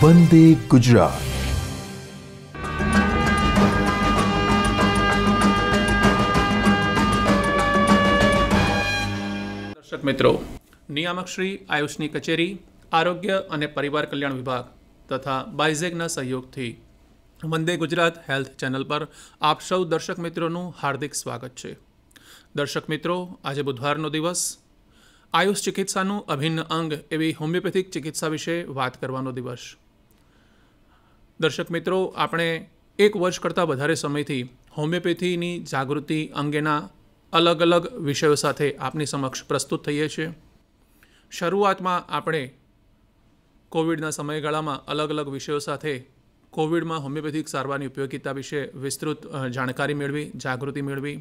વંદે ગુજરાત। દર્શક મિત્રો, નિયામક શ્રી આયુષની કચેરી, આરોગ્ય અને પરિવાર કલ્યાણ વિભાગ તથા બાયઝેગના સહયોગથી વંદે ગુજરાત હેલ્થ ચેનલ પર આપ સૌ દર્શક મિત્રોનું હાર્દિક સ્વાગત છે। દર્શક મિત્રો, આજે બુધવારનો દિવસ, આયુષ ચિકિત્સાનું અભિન્ન અંગ એવી હોમિયોપેથિક ચિકિત્સા વિશે વાત કરવાનો દિવસ। દર્શક મિત્રો, આપણે 1 વર્ષ કરતાં વધારે સમયથી હોમિયોપેથીની જાગૃતિ અંગેના અલગ અલગ વિષયો સાથે આપની સમક્ષ પ્રસ્તુત થઈએ છીએ। શરૂઆતમાં આપણે કોવિડના સમયગાળામાં અલગ અલગ વિષયો સાથે કોવિડમાં હોમિયોપેથિક સારવારની ઉપયોગિતા વિશે વિસ્તૃત જાણકારી મેળવી, જાગૃતિ મેળવી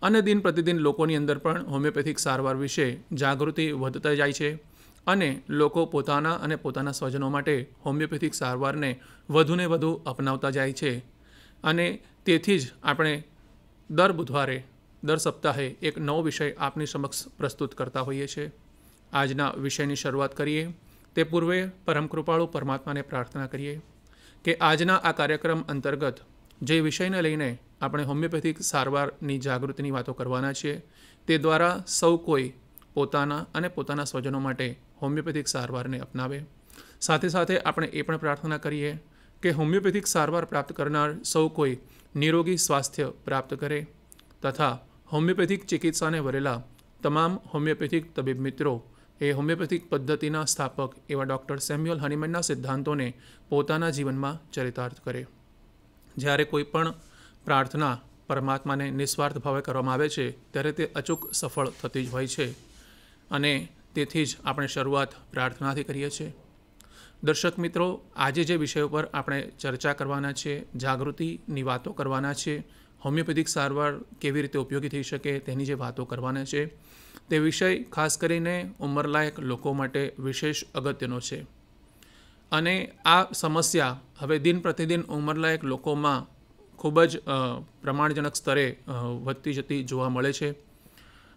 અને દિન પ્રતિદિન લોકોની અંદર પણ હોમિયોપેથિક સારવાર વિશે જાગૃતિ વધતા જાય છે અને લોકો પોતાના અને પોતાના સ્વજનો માટે હોમિયોપેથિક સારવારને વધુને વધુ અપનાવતા જાય છે અને તેથી જ આપણે દર બુધવારે દર સપ્તાહે એક નવો વિષય આપની સમક્ષ પ્રસ્તુત કરતા હોઈએ છીએ। આજના વિષયની શરૂઆત કરીએ તે પૂર્વે પરમ કૃપાળુ પરમાત્માને પ્રાર્થના કરીએ કે આજના આ કાર્યક્રમ અંતર્ગત જે વિષયને લઈને આપણે હોમિયોપેથિક સારવારની જાગૃતિની વાતો કરવાના છીએ તે દ્વારા સૌ કોઈ પોતાના અને પોતાના સ્વજનો માટે હોમિયોપેથિક સારવારને અપનાવે। સાથે સાથે આપણે એ પણ પ્રાર્થના કરીએ કે હોમિયોપેથિક સારવાર પ્રાપ્ત કરનાર સૌ કોઈ નિરોગી સ્વાસ્થ્ય પ્રાપ્ત કરે તથા હોમિયોપેથિક ચિકિત્સાને વરેલા તમામ હોમિયોપેથિક તબીબ મિત્રો એ હોમિયોપેથિક પદ્ધતિના સ્થાપક એવા ડૉક્ટર સેમ્યુઅલ હનીમેનના સિદ્ધાંતોને પોતાના જીવનમાં ચરિતાર્થ કરે। જ્યારે કોઈ પણ પ્રાર્થના પરમાત્માને નિસ્વાર્થ ભાવે કરવામાં આવે છે ત્યારે તે અચૂક સફળ થતી જ હોય છે અને તેથી જ આપણે શરૂઆત પ્રાર્થનાથી કરીએ છીએ। દર્શક મિત્રો, આજે જે વિષયો પર આપણે ચર્ચા કરવાના છે, જાગૃતિની વાતો કરવાના છે, હોમિયોપેથિક સારવાર કેવી રીતે ઉપયોગી થઈ શકે તેની જે વાતો કરવાના છે તે વિષય ખાસ કરીને ઉંમરલાયક લોકો માટે વિશેષ અગત્યનો છે અને આ સમસ્યા હવે દિન પ્રતિદિન ઉંમરલાયક લોકોમાં ખૂબ જ પ્રમાણજનક સ્તરે વધતી જતી જોવા મળે છે।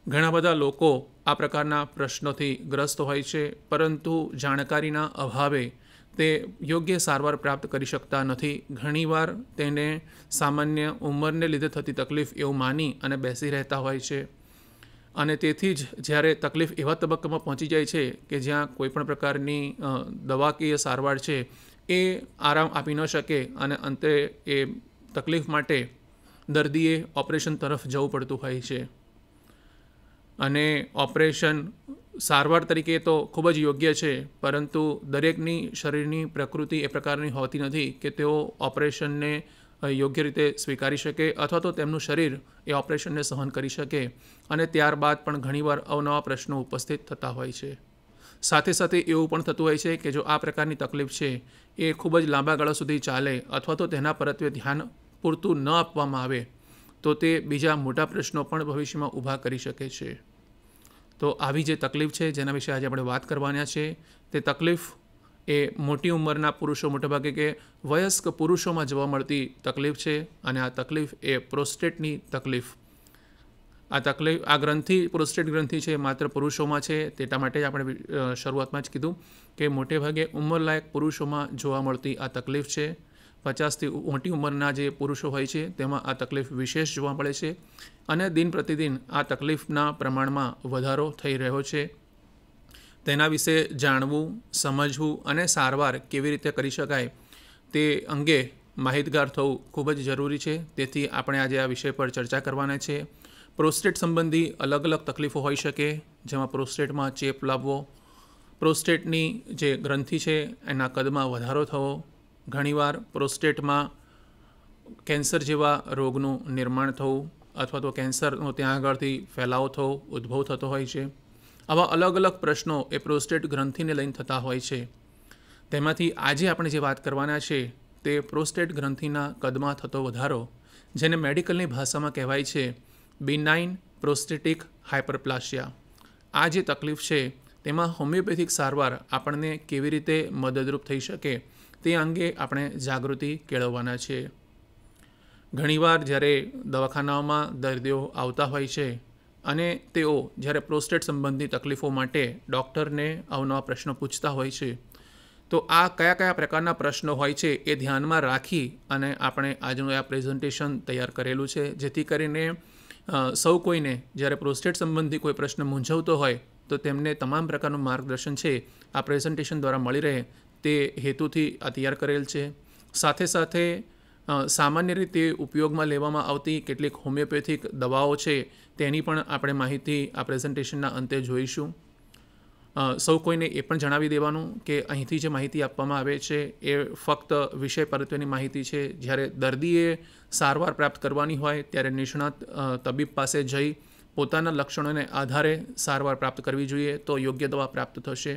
ઘણા બધા લોકો આ પ્રકારના પ્રશ્નોથી ગ્રસ્ત હોય છે, પરંતુ જાણકારીના અભાવે તે યોગ્ય સારવાર પ્રાપ્ત કરી શકતા નથી। ઘણીવાર તેને સામાન્ય ઉંમરને લીધે થતી તકલીફ એવું માની અને બેસી રહેતા હોય છે અને તેથી જ જ્યારે તકલીફ એવા તબક્કામાં પહોંચી જાય છે કે જ્યાં કોઈપણ પ્રકારની દવાકીય સારવાર છે એ આરામ આપી ન શકે અને અંતે એ તકલીફ માટે દર્દીએ ઓપરેશન તરફ જવું પડતું હોય છે અને ઓપરેશન સારવાર તરીકે તો ખૂબ જ યોગ્ય છે, પરંતુ દરેકની શરીરની પ્રકૃતિ એ પ્રકારની હોતી નથી કે તેઓ ઓપરેશનને યોગ્ય રીતે સ્વીકારી શકે અથવા તો તેમનું શરીર એ ઓપરેશનને સહન કરી શકે અને ત્યારબાદ પણ ઘણીવાર અવનવા પ્રશ્નો ઉપસ્થિત થતા હોય છે। સાથે સાથે એવું પણ થતું હોય છે કે જો આ પ્રકારની તકલીફ છે એ ખૂબ જ લાંબા ગાળા સુધી ચાલે અથવા તો તેના પરત્વે ધ્યાન પૂરતું ન આપવામાં આવે તો તે બીજા મોટા પ્રશ્નો પણ ભવિષ્યમાં ઊભા કરી શકે છે। તો આવી જે તકલીફ છે જેના વિશે આજે આપણે વાત કરવાના છે તે તકલીફ એ મોટી ઉંમરના પુરુષો, મોટાભાગે કે વયસ્ક પુરુષોમાં જોવા મળતી તકલીફ છે અને આ તકલીફ એ પ્રોસ્ટેટની તકલીફ। આ ગ્રંથિ, પ્રોસ્ટેટ ગ્રંથિ છે માત્ર પુરુષોમાં છે, તેના માટે જ આપણે શરૂઆતમાં જ કીધું કે મોટે ભાગે ઉંમરલાયક પુરુષોમાં જોવા મળતી આ તકલીફ છે। 50થી મોટી ઉંમરના જે પુરુષો હોય છે તેમાં આ તકલીફ વિશેષ જોવા મળે છે અને દિન પ્રતિદિન આ તકલીફના પ્રમાણમાં વધારો થઈ રહ્યો છે। તેના વિશે જાણવું, સમજવું અને સારવાર કેવી રીતે કરી શકાય તે અંગે માહિતગાર થવું ખૂબ જ જરૂરી છે। તેથી આપણે આજે આ વિષય પર ચર્ચા કરવાના છે। પ્રોસ્ટેટ સંબંધી અલગ અલગ તકલીફો હોઈ શકે, જેમાં પ્રોસ્ટેટમાં ચેપ લાવવો, પ્રોસ્ટેટની જે ગ્રંથિ છે એના કદમાં વધારો થવો, ઘણીવાર પ્રોસ્ટેટમાં કેન્સર જેવા રોગનું નિર્માણ થવું અથવા તો કેન્સરનો ત્યાં આગળથી ફેલાવો થવો, ઉદ્ભવ થતો હોય છે। આવા અલગ અલગ પ્રશ્નો એ પ્રોસ્ટેટ ગ્રંથિને લઈને થતા હોય છે। તેમાંથી આજે આપણે જે વાત કરવાના છે તે પ્રોસ્ટેટ ગ્રંથિના કદમાં થતો વધારો, જેને મેડિકલની ભાષામાં કહેવાય છે બિનાઇન પ્રોસ્ટેટિક હાઇપરપ્લાસિયા। આ જે તકલીફ છે તેમાં હોમિયોપેથિક સારવાર આપણને કેવી રીતે મદદરૂપ થઈ શકે તે અંગે આપણે જાગૃતિ કેળવવાના છે। ઘણીવાર જ્યારે દવાખાનાઓમાં દર્દીઓ આવતા હોય છે અને તેઓ જ્યારે પ્રોસ્ટેટ સંબંધી તકલીફો માટે ડૉક્ટરને અવનવા પ્રશ્નો પૂછતા હોય છે તો આ કયા કયા પ્રકારના પ્રશ્નો હોય છે એ ધ્યાનમાં રાખી અને આપણે આજનું આ પ્રેઝન્ટેશન તૈયાર કરેલું છે, જેથી કરીને સૌ કોઈને જ્યારે પ્રોસ્ટેટ સંબંધી કોઈ પ્રશ્ન મૂંઝવતો હોય તો તેમને તમામ પ્રકારનું માર્ગદર્શન છે આ પ્રેઝન્ટેશન દ્વારા મળી રહે તે હેતુથી આ તૈયાર કરેલ છે. સાથે સાથે સામાન્ય રીતે ઉપયોગમાં લેવામાં આવતી કેટલીક હોમિયોપેથિક દવાઓ છે તેની પણ આપણે માહિતી આ પ્રેઝન્ટેશનના અંતે જોઈશું. સૌ કોઈને એ પણ જણાવી દેવાનું કે અહીંથી જે માહિતી આપવામાં આવે છે એ ફક્ત વિષય પરત્વેની માહિતી છે. જ્યારે દર્દીએ સારવાર પ્રાપ્ત કરવાની હોય ત્યારે નિષ્ણાત તબીબ પાસે જઈ પોતાના લક્ષણોને આધારે સારવાર પ્રાપ્ત કરવી જોઈએ તો યોગ્ય દવા પ્રાપ્ત થશે.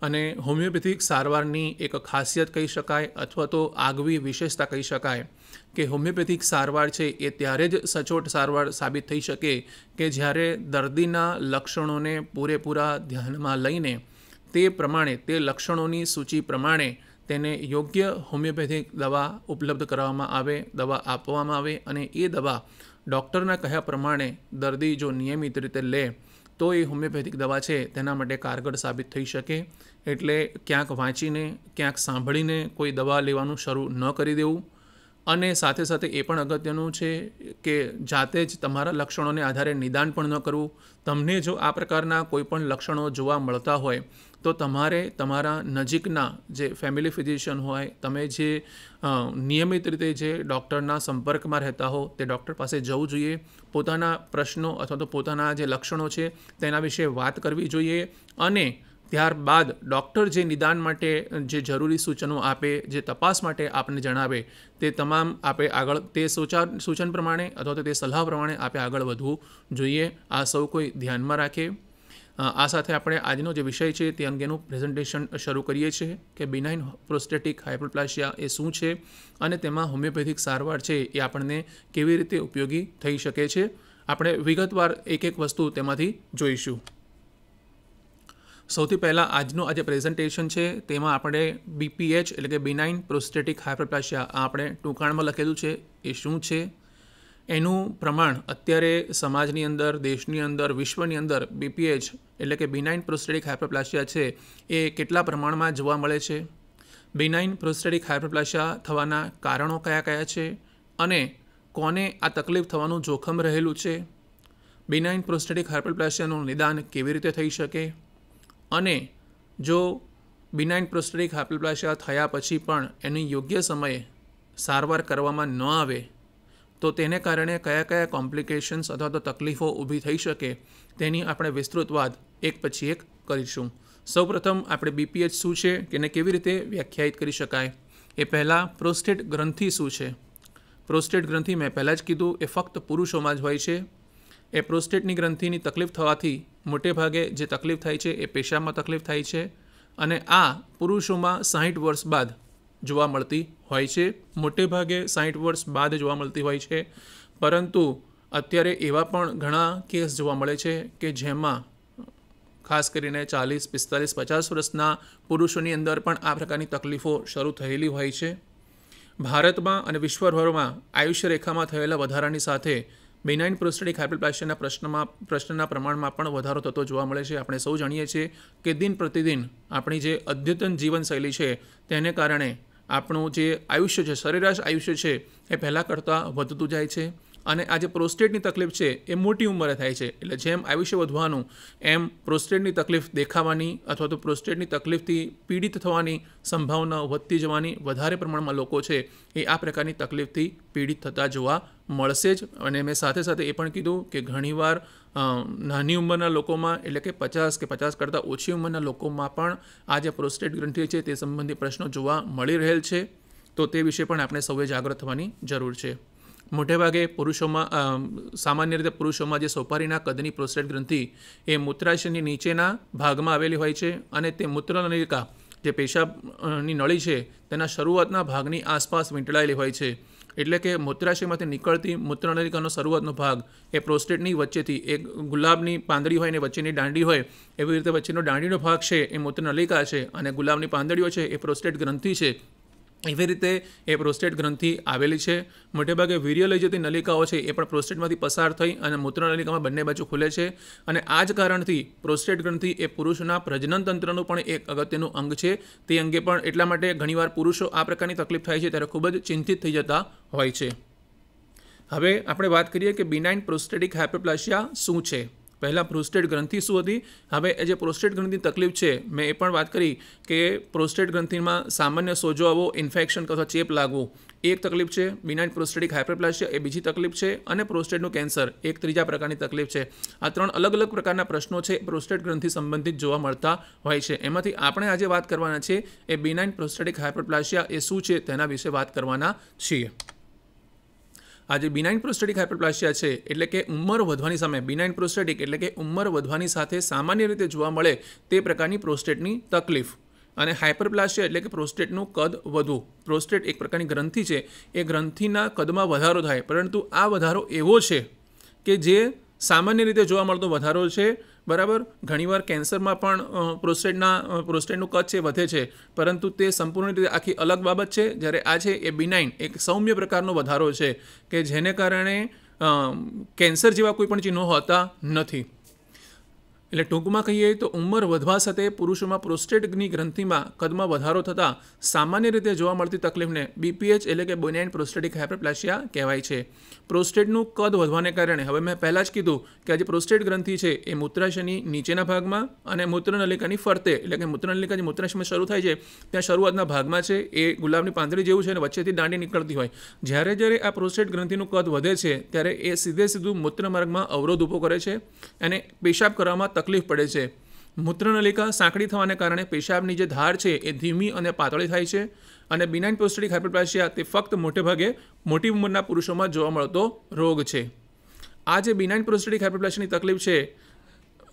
અને હોમિયોપેથિક સારવારની એક ખાસિયત કહી શકાય અથવા તો આગવી વિશેષતા કહી શકાય કે હોમિયોપેથિક સારવાર છે એ ત્યારે જ સચોટ સારવાર સાબિત થઈ શકે કે જ્યારે દર્દીના લક્ષણોને પૂરેપૂરા ધ્યાનમાં લઈને તે પ્રમાણે તે લક્ષણોની સૂચિ પ્રમાણે તેને યોગ્ય હોમિયોપેથિક દવા ઉપલબ્ધ કરાવવામાં આવે, દવા આપવામાં આવે અને એ દવા ડૉક્ટરના કહ્યા પ્રમાણે દર્દી જો નિયમિત રીતે લે તો એ હોમિયોપેથિક દવા છે તેના માટે કારગર સાબિત થઈ શકે. એટલે ક્યાંક વાંચીને ક્યાંક સાંભળીને કોઈ દવા લેવાનું શરૂ ન કરી દેવું. અને સાથે સાથે એ પણ અગત્યનું છે કે જાતે જ તમારા લક્ષણોને આધારે નિદાન પણ ન કરવું. તમને જો આ પ્રકારના કોઈ પણ લક્ષણો જોવા મળતા હોય તો તમારે તમારા નજીકના જે ફેમિલી ફિઝિશિયન હોય, તમે જે નિયમિત રીતે જે ડૉક્ટરના સંપર્કમાં રહેતા હો તે ડૉક્ટર પાસે જવું જોઈએ. પોતાના પ્રશ્નો અથવા તો પોતાના જે લક્ષણો છે તેના વિશે વાત કરવી જોઈએ અને ત્યારબાદ ડૉક્ટર જે નિદાન માટે જે જરૂરી સૂચનો આપે, જે તપાસ માટે આપને જણાવે તે તમામ આપે આગળ તે સૂચન પ્રમાણે અથવા તો તે સલાહ પ્રમાણે આપે આગળ વધવું જોઈએ. આ સૌ કોઈ ધ્યાનમાં રાખે. આ સાથે આપણે આજનો જે વિષય છે તે અંગેનું પ્રેઝન્ટેશન શરૂ કરીએ છીએ કે બિનાઇન પ્રોસ્ટેટિક હાઇપરપ્લાસિયા એ શું છે અને તેમાં હોમિયોપેથિક સારવાર છે એ આપણને કેવી રીતે ઉપયોગી થઈ શકે છે. આપણે વિગતવાર એક એક વસ્તુ તેમાંથી જોઈશું. સૌથી પહેલાં આજનું આ જે પ્રેઝન્ટેશન છે તેમાં આપણે BPH એટલે કે બિનાઇન પ્રોસ્ટેટિક હાઇપરપ્લાસિયા આપણે ટૂંકાણમાં લખેલું છે એ શું છે, એનું પ્રમાણ અત્યારે સમાજની અંદર, દેશની અંદર, વિશ્વની અંદર BPH એટલે કે બિનાઇન પ્રોસ્ટેટિક હાઇપરપ્લાસિયા છે એ કેટલા પ્રમાણમાં જોવા મળે છે, બિનાઇન પ્રોસ્ટેટિક હાઇપરપ્લાસિયા થવાના કારણો કયા કયા છે અને કોને આ તકલીફ થવાનું જોખમ રહેલું છે, બિનાઇન પ્રોસ્ટેટિક હાઇપરપ્લાસિયાનું નિદાન કેવી રીતે થઈ શકે અને જો બિનાઇન પ્રોસ્ટેટિક હાઇપરપ્લાસિયા થયા પછી પણ એની યોગ્ય સમયે સારવાર કરવામાં ન આવે તો તેને કારણે કયા કયા કોમ્પ્લિકેશન્સ અથવા તો તકલીફો ઊભી થઈ શકે તેની આપણે વિસ્તૃત વાત એક પછી એક કરીશું. સૌપ્રથમ આપણે BPH શું છે કે એને કેવી રીતે વ્યાખ્યાયિત કરી શકાય એ પહેલાં પ્રોસ્ટેટ ગ્રંથિ શું છે. પ્રોસ્ટેટ ગ્રંથિ મેં પહેલાં જ કીધું એ ફક્ત પુરુષોમાં જ હોય છે. એ પ્રોસ્ટેટની ગ્રંથિની તકલીફ થવાથી મોટે ભાગે જે તકલીફ થાય છે એ પેશાબમાં તકલીફ થાય છે અને આ પુરુષોમાં 60 વર્ષ બાદ જોવા મળતી હોય છે. મોટે ભાગે 60 વર્ષ બાદ જોવા મળતી હોય છે, પરંતુ અત્યારે એવા પણ ઘણા કેસ જોવા મળે છે કે જેમાં ખાસ કરીને 40, 45, 50 વર્ષના પુરુષોની અંદર પણ આ પ્રકારની તકલીફો શરૂ થયેલી હોય છે. ભારતમાં અને વિશ્વભરમાં આયુષ્ય રેખામાં થયેલા વધારાની સાથે બિનાઇન પ્રોસ્ટેટિક હાઇપરપ્લાસિયાના પ્રશ્નના પ્રમાણમાં પણ વધારો થતો જોવા મળે છે. આપણે સૌ જાણીએ છીએ કે દિન પ્રતિદિન આપણી જે અદ્યતન જીવનશૈલી છે તેને કારણે આપણું જે આયુષ્ય છે, સરેરાશ આયુષ્ય છે એ પહેલાં કરતાં વધતું જાય છે અને આ જે પ્રોસ્ટેટની તકલીફ છે એ મોટી ઉંમરે થાય છે. એટલે જેમ આયુષ્ય વધવાનું એમ પ્રોસ્ટેટની તકલીફ દેખાવાની અથવા તો પ્રોસ્ટેટની તકલીફથી પીડિત થવાની સંભાવના વધતી જવાની, વધારે પ્રમાણમાં લોકો છે એ આ પ્રકારની તકલીફથી પીડિત થતા જોવા મળશે જ. અને મેં સાથે સાથે એ પણ કીધું કે ઘણીવાર નાની ઉંમરના લોકોમાં એટલે કે 50 કે 50 કરતાં ઓછી ઉંમરના લોકોમાં પણ આ જે પ્રોસ્ટેટ ગ્રંથિ છે તે સંબંધી પ્રશ્નો જોવા મળી રહેલ છે. તો તે વિશે પણ આપણે સૌએ જાગૃત થવાની જરૂર છે. મોટેભાગે પુરુષોમાં સામાન્ય રીતે પુરુષોમાં જે સોપારીના કદની પ્રોસ્ટેટ ગ્રંથિ એ મૂત્રાશયની નીચેના ભાગમાં આવેલી હોય છે અને તે મૂત્રનલિકા જે પેશાબની નળી છે તેના શરૂઆતના ભાગની આસપાસ વીંટળાયેલી હોય છે. એટલે કે મૂત્રાશયમાંથી નીકળતી મૂત્રનલિકાનો શરૂઆતનો ભાગ એ પ્રોસ્ટેટની વચ્ચેથી એક ગુલાબની પાંદડી હોય અને વચ્ચેની દાંડી હોય એવી રીતે વચ્ચેનો દાંડીનો ભાગ છે એ મૂત્રનલિકા છે અને ગુલાબની પાંદડીઓ છે એ પ્રોસ્ટેટ ગ્રંથિ છે. એવી રીતે એ પ્રોસ્ટેટ ગ્રંથિ આવેલી છે. મોટેભાગે વીર્ય લઈ જતી નલિકાઓ છે એ પણ પ્રોસ્ટેટમાંથી પસાર થઈ અને મૂત્રનલિકામાં બંને બાજુ ખુલે છે. અને આ જ કારણથી પ્રોસ્ટેટ ગ્રંથિ એ પુરુષના પ્રજનન તંત્રનું પણ એક અગત્યનું અંગ છે. તે અંગે પણ એટલા માટે ઘણીવાર પુરુષો આ પ્રકારની તકલીફ થાય છે ત્યારે ખૂબ જ ચિંતિત થઈ જતા હોય છે. હવે આપણે વાત કરીએ કે બિનાઇન પ્રોસ્ટેટિક હાઇપરપ્લાસિયા શું છે. પહેલાં પ્રોસ્ટેટ ગ્રંથિ શું હતી. હવે એ જે પ્રોસ્ટેટ ગ્રંથિની તકલીફ છે મેં એ પણ વાત કરી કે પ્રોસ્ટેટ ગ્રંથિમાં સામાન્ય સોજો આવવો, ઇન્ફેક્શન અથવા ચેપ લાગવું એક તકલીફ છે. બિનાઇન પ્રોસ્ટેટિક હાઇપરપ્લાસિયા એ બીજી તકલીફ છે અને પ્રોસ્ટેટનું કેન્સર એક ત્રીજા પ્રકારની તકલીફ છે. આ ત્રણ અલગ અલગ પ્રકારના પ્રશ્નો છે પ્રોસ્ટેટ ગ્રંથિ સંબંધિત જોવા મળતા હોય છે. એમાંથી આપણે આજે વાત કરવાના છે એ બિનાઇન પ્રોસ્ટેટિક હાઇપરપ્લાસિયા એ શું છે તેના વિશે વાત કરવાના છીએ. આજે બિનાઇન પ્રોસ્ટેટિક હાઇપરપ્લાસિયા છે એટલે કે ઉંમર વધવાની સામે બિનાઇન પ્રોસ્ટેટિક એટલે કે ઉંમર વધવાની સાથે સામાન્ય રીતે જોવા મળે તે પ્રકારની પ્રોસ્ટેટની તકલીફ. અને હાઇપરપ્લાસિયા એટલે કે પ્રોસ્ટેટનું કદ વધવું. પ્રોસ્ટેટ એક પ્રકારની ગ્રંથિ છે. એ ગ્રંથિના કદમાં વધારો થાય પરંતુ આ વધારો એવો છે કે જે સામાન્ય રીતે જોવા મળતો વધારો છે. બરાબર. ઘણીવાર કેન્સરમાં પણ પ્રોસ્ટેટનું કદ છે વધે છે પરંતુ તે સંપૂર્ણ રીતે આખી અલગ બાબત છે. જ્યારે આ છે એ બિનાઇન એક સૌમ્ય પ્રકારનો વધારો છે કે જેને કારણે કેન્સર જેવા કોઈ પણ ચિહ્નો હોતા નથી. એટલે ટૂંકમાં કહીએ તો ઉંમર વધવા સાથે પુરુષોમાં પ્રોસ્ટેટની ગ્રંથિમાં કદમાં વધારો થતાં સામાન્ય રીતે જોવા મળતી તકલીફને BPH એટલે કે બિનાઇન પ્રોસ્ટેટિક હાઇપરપ્લાસિયા કહેવાય છે. પ્રોસ્ટેટનું કદ વધવાને કારણે હવે મેં પહેલાં જ કીધું કે આ જે પ્રોસ્ટેટ ગ્રંથિ છે એ મૂત્રાશયની નીચેના ભાગમાં અને મૂત્રનલિકાની ફરતે એટલે કે મૂત્રનલિકા જે મૂત્રાશયમાં શરૂ થાય છે ત્યાં શરૂઆતના ભાગમાં છે એ ગુલાબની પાંદડી જેવું છે અને વચ્ચેથી દાંડી નીકળતી હોય. જ્યારે આ પ્રોસ્ટેટ ગ્રંથિનું કદ વધે છે ત્યારે એ સીધું મૂત્રમાર્ગમાં અવરોધ ઊભો કરે છે અને પેશાબ કરવામાં તકલીફ પડે છે. મૂત્રનલિકા સાંકડી થવાને કારણે પેશાબની જે ધાર છે એ ધીમી અને પાતળી થાય છે. અને બિનાઇન પ્રોસ્ટેટિક હાઇપરપ્લાસિયા તે ફક્ત મોટે ભાગે મોટી ઉંમરના પુરુષોમાં જોવા મળતો રોગ છે. આ જે બિનાઇન પ્રોસ્ટેટિક હાઇપરપ્લાસિયાની તકલીફ છે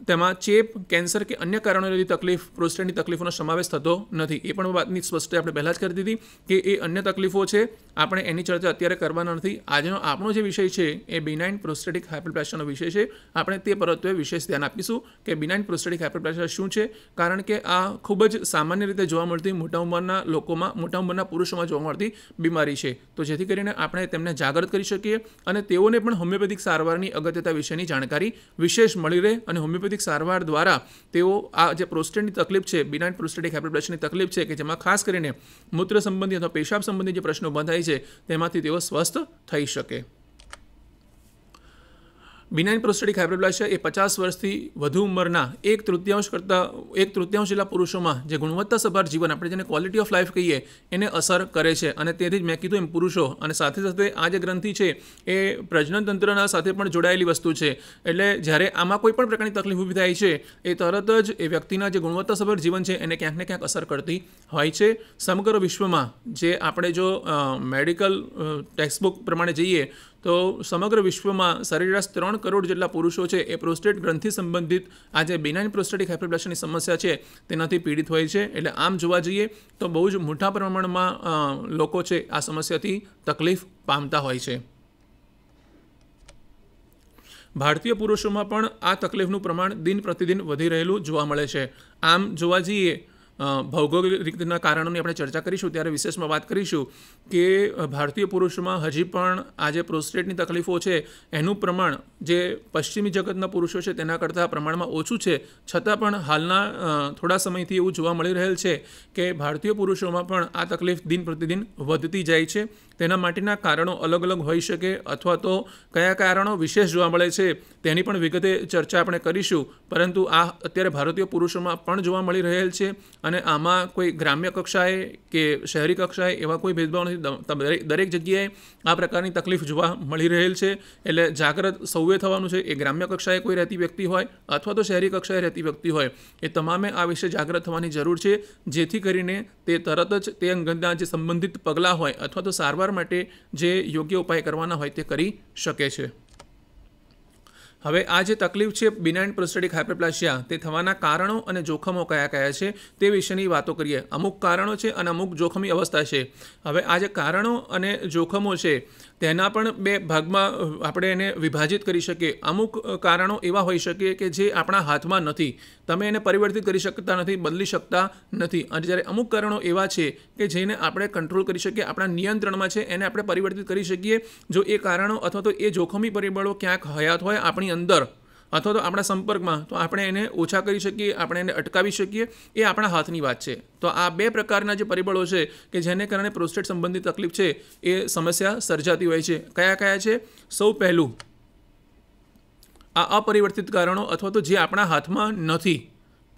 તેમાં ચેપ, કેન્સર કે અન્ય કારણોની તકલીફ પ્રોસ્ટેટની તકલીફોનો સમાવેશ થતો નથી. એ પણ વાતની સ્પષ્ટતા આપણે પહેલાં જ કરી દીધી કે એ અન્ય તકલીફો છે. આપણે એની ચર્ચા અત્યારે કરવાના નથી. આજનો આપણો જે વિષય છે એ બિનાઇન પ્રોસ્ટેટિક હાઇપરપ્લાસિયાનો વિષય છે. આપણે તે પરત્વે વિશેષ ધ્યાન આપીશું કે બિનાઇન પ્રોસ્ટેટિક હાઇપરપ્લાસિયા શું છે. કારણ કે આ ખૂબ જ સામાન્ય રીતે જોવા મળતી મોટા ઉંમરના પુરુષોમાં જોવા મળતી બીમારી છે. તો જેથી કરીને આપણે તેમને જાગૃત કરી શકીએ અને તેઓને પણ હોમિયોપેથિક સારવારની અગત્યતા વિશેની જાણકારી વિશેષ મળી રહે અને હોમિયોપેથિક સારવાર દ્વારા તેઓ આ જે પ્રોસ્ટેટની તકલીફ છે બિનાઇન પ્રોસ્ટેટિક હાઇપરપ્લાસિયાની તકલીફ છે કે જેમાં ખાસ કરીને મૂત્ર સંબંધી અથવા પેશાબ સંબંધી જે પ્રશ્નો બંધ થાય છે તેમાંથી તેઓ સ્વસ્થ થઈ શકે. બિનાઇન પ્રોસ્ટેટિક હાઇપરપ્લાસિયા એ 50 વર્ષથી વધુ ઉંમરના એક તૃતીયાંશ જેટલા પુરુષોમાં જે ગુણવત્તાસભર જીવન આપણે જેને ક્વોલિટી ઓફ લાઈફ કહીએ એને અસર કરે છે. અને તેથી જ મેં કીધું એમ પુરુષો અને સાથે સાથે આ જે ગ્રંથિ છે એ પ્રજનન તંત્રના સાથે પણ જોડાયેલી વસ્તુ છે. એટલે જ્યારે આમાં કોઈ પણ પ્રકારની તકલીફ ઊભી થાય છે એ તરત જ એ વ્યક્તિના જે ગુણવત્તાસભર જીવન છે એને ક્યાંક ને ક્યાંક અસર કરતી હોય છે. સમગ્ર વિશ્વમાં જે આપણે જો મેડિકલ ટેક્સ્ટબુક પ્રમાણે જઈએ તો સમગ્ર વિશ્વમાં સરેરાશ 3 કરોડ જેટલા પુરુષો છે એ પ્રોસ્ટેટ ગ્રંથિ સંબંધિત આ જે બિનાઇન પ્રોસ્ટેટિક હાઇપરપ્લાસિયાની સમસ્યા છે તેનાથી પીડિત હોય છે. એટલે આમ જોવા જઈએ તો બહુ જ મોટા પ્રમાણમાં લોકો છે આ સમસ્યાથી તકલીફ પામતા હોય છે. ભારતીય પુરુષોમાં પણ આ તકલીફનું પ્રમાણ દિન પ્રતિદિન વધી રહેલું જોવા મળે છે. આમ જોવા જઈએ ભૌગોલિકના કારણોની આપણે ચર્ચા કરીશું ત્યારે વિશેષમાં વાત કરીશું કે ભારતીય પુરુષોમાં હજી પણ આ જે પ્રોસ્ટેટની તકલીફો છે એનું પ્રમાણ જે પશ્ચિમી જગતના પુરુષો છે તેના કરતાં પ્રમાણમાં ઓછું છે. છતાં પણ હાલના થોડા સમયથી એવું જોવા મળી રહેલ છે કે ભારતીય પુરુષોમાં પણ આ તકલીફ દિન પ્રતિદિન વધતી જાય છે. તેના માટેના કારણો અલગ અલગ હોઈ શકે અથવા તો કયા કારણો વિશેષ જોવા મળે છે તેની પણ વિગતે ચર્ચા આપણે કરીશું. પરંતુ આ અત્યારે ભારતીય પુરુષોમાં પણ જોવા મળી રહેલ છે અને આમાં કોઈ ગ્રામ્ય કક્ષાએ કે શહેરી કક્ષાએ એવા કોઈ ભેદભાવ નથી. દરેક જગ્યાએ આ પ્રકારની તકલીફ જોવા મળી રહેલ છે. એટલે જાગૃત સૌએ થવાનું છે. એ ગ્રામ્ય કક્ષાએ કોઈ રહેતી વ્યક્તિ હોય અથવા તો શહેરી કક્ષાએ રહેતી વ્યક્તિ હોય એ તમામે આ વિશે જાગૃત થવાની જરૂર છે જેથી કરીને તે તરત જ તે અંગેના જે સંબંધિત પગલાં હોય અથવા તો સારવાર માટે જે યોગ્ય ઉપાય કરવાના હોય તે કરી શકે છે. હવે આ જે તકલીફ છે બિનાઇન પ્રોસ્ટેટિક હાઇપરપ્લાસિયા તે થવાના કારણો અને જોખમો કયા કયા છે તે વિશેની વાતો કરીએ. અમુક કારણો છે અને અમુક જોખમી અવસ્થા છે. હવે આ જે કારણો અને જોખમો છે તેના પણ બે ભાગમાં આપણે એને વિભાજિત કરી શકીએ. અમુક કારણો એવા હોઈ શકે કે જે આપણા હાથમાં નથી, તમે એને પરિવર્તિત કરી શકતા નથી, બદલી શકતા નથી. અને જ્યારે અમુક કારણો એવા છે કે જેને આપણે કંટ્રોલ કરી શકીએ, આપણા નિયંત્રણમાં છે, એને આપણે પરિવર્તિત કરી શકીએ. જો એ કારણો અથવા તો એ જોખમી પરિબળો ક્યાંક હયાત હોય આપણી અંદર અથવા તો આપણા સંપર્કમાં, તો આપણે એને ઓછા કરી શકીએ, આપણે એને અટકાવી શકીએ. એ આપણા હાથની વાત છે. તો આ બે પ્રકારના જે પરિબળો છે કે જેને કારણે પ્રોસ્ટેટ સંબંધિત તકલીફ છે એ સમસ્યા સર્જાતી હોય છે. કયા કયા છે? સૌ પહેલું, આ અપરિવર્તિત કારણો અથવા તો જે આપણા હાથમાં નથી.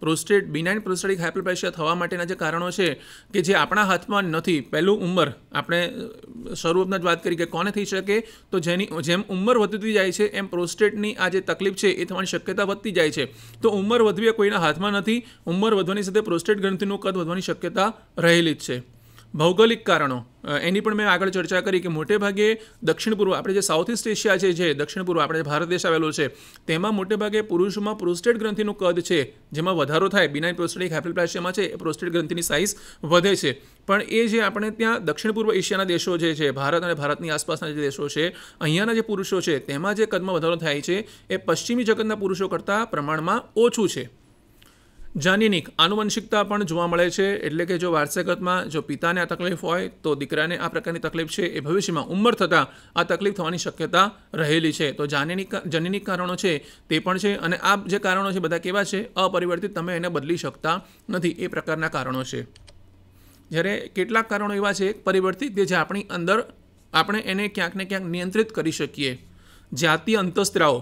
પ્રોસ્ટેટ બિનાઇન પ્રોસ્ટેટિક હાઇપરપ્લાસિયા થવા માટેના જે કારણો છે કે જે આપણા હાથમાં નથી. પહેલું, ઉંમર. આપણે શરૂઆતમાં જ વાત કરી કે કોને થઈ શકે, તો જેમ ઉંમર વધતી જાય છે એમ પ્રોસ્ટેટની આ જે તકલીફ છે એ થવાની શક્યતા વધતી જાય છે. તો ઉંમર વધવી એ કોઈના હાથમાં નથી. ઉંમર વધવાની સાથે પ્રોસ્ટેટ ગ્રંથિનું કદ વધવાની શક્યતા રહેલી જ છે. ભૌગોલિક કારણો, એની પણ મેં આગળ ચર્ચા કરી કે મોટે ભાગે દક્ષિણ પૂર્વ, આપણે જે સાઉથ ઇસ્ટ એશિયા છે, જે દક્ષિણ પૂર્વ આપણે ભારત દેશ આવેલો છે, તેમાં મોટે ભાગે પુરુષોમાં પ્રોસ્ટેટ ગ્રંથિનું કદ છે જેમાં વધારો થાય. બિનાઇન પ્રોસ્ટેટિક હાઇપરપ્લાસિયામાં છે એ પ્રોસ્ટેટ ગ્રંથિની સાઇઝ વધે છે. પણ એ જે આપણે ત્યાં દક્ષિણ પૂર્વ એશિયાના દેશો જે છે, ભારત અને ભારતની આસપાસના જે દેશો છે, અહીંયાના જે પુરુષો છે તેમાં જે કદમાં વધારો થાય છે એ પશ્ચિમી જગતના પુરુષો કરતાં પ્રમાણમાં ઓછું છે. જાનીનિક આનુવંશિકતા પણ જોવા મળે છે. એટલે કે જો વારસાગતમાં જો પિતાને આ તકલીફ હોય તો દીકરાને આ પ્રકારની તકલીફ છે એ ભવિષ્યમાં ઉંમર થતાં આ તકલીફ થવાની શક્યતા રહેલી છે. તો જનીનિક કારણો છે તે પણ છે. અને આ જે કારણો છે બધા કેવા છે? અપરિવર્તિત, તમે એને બદલી શકતા નથી, એ પ્રકારના કારણો છે. જ્યારે કેટલાક કારણો એવા છે પરિવર્તિત કે જે આપણી અંદર આપણે એને ક્યાંક ને ક્યાંક નિયંત્રિત કરી શકીએ. જાતીય અંતઃસ્ત્રાવો,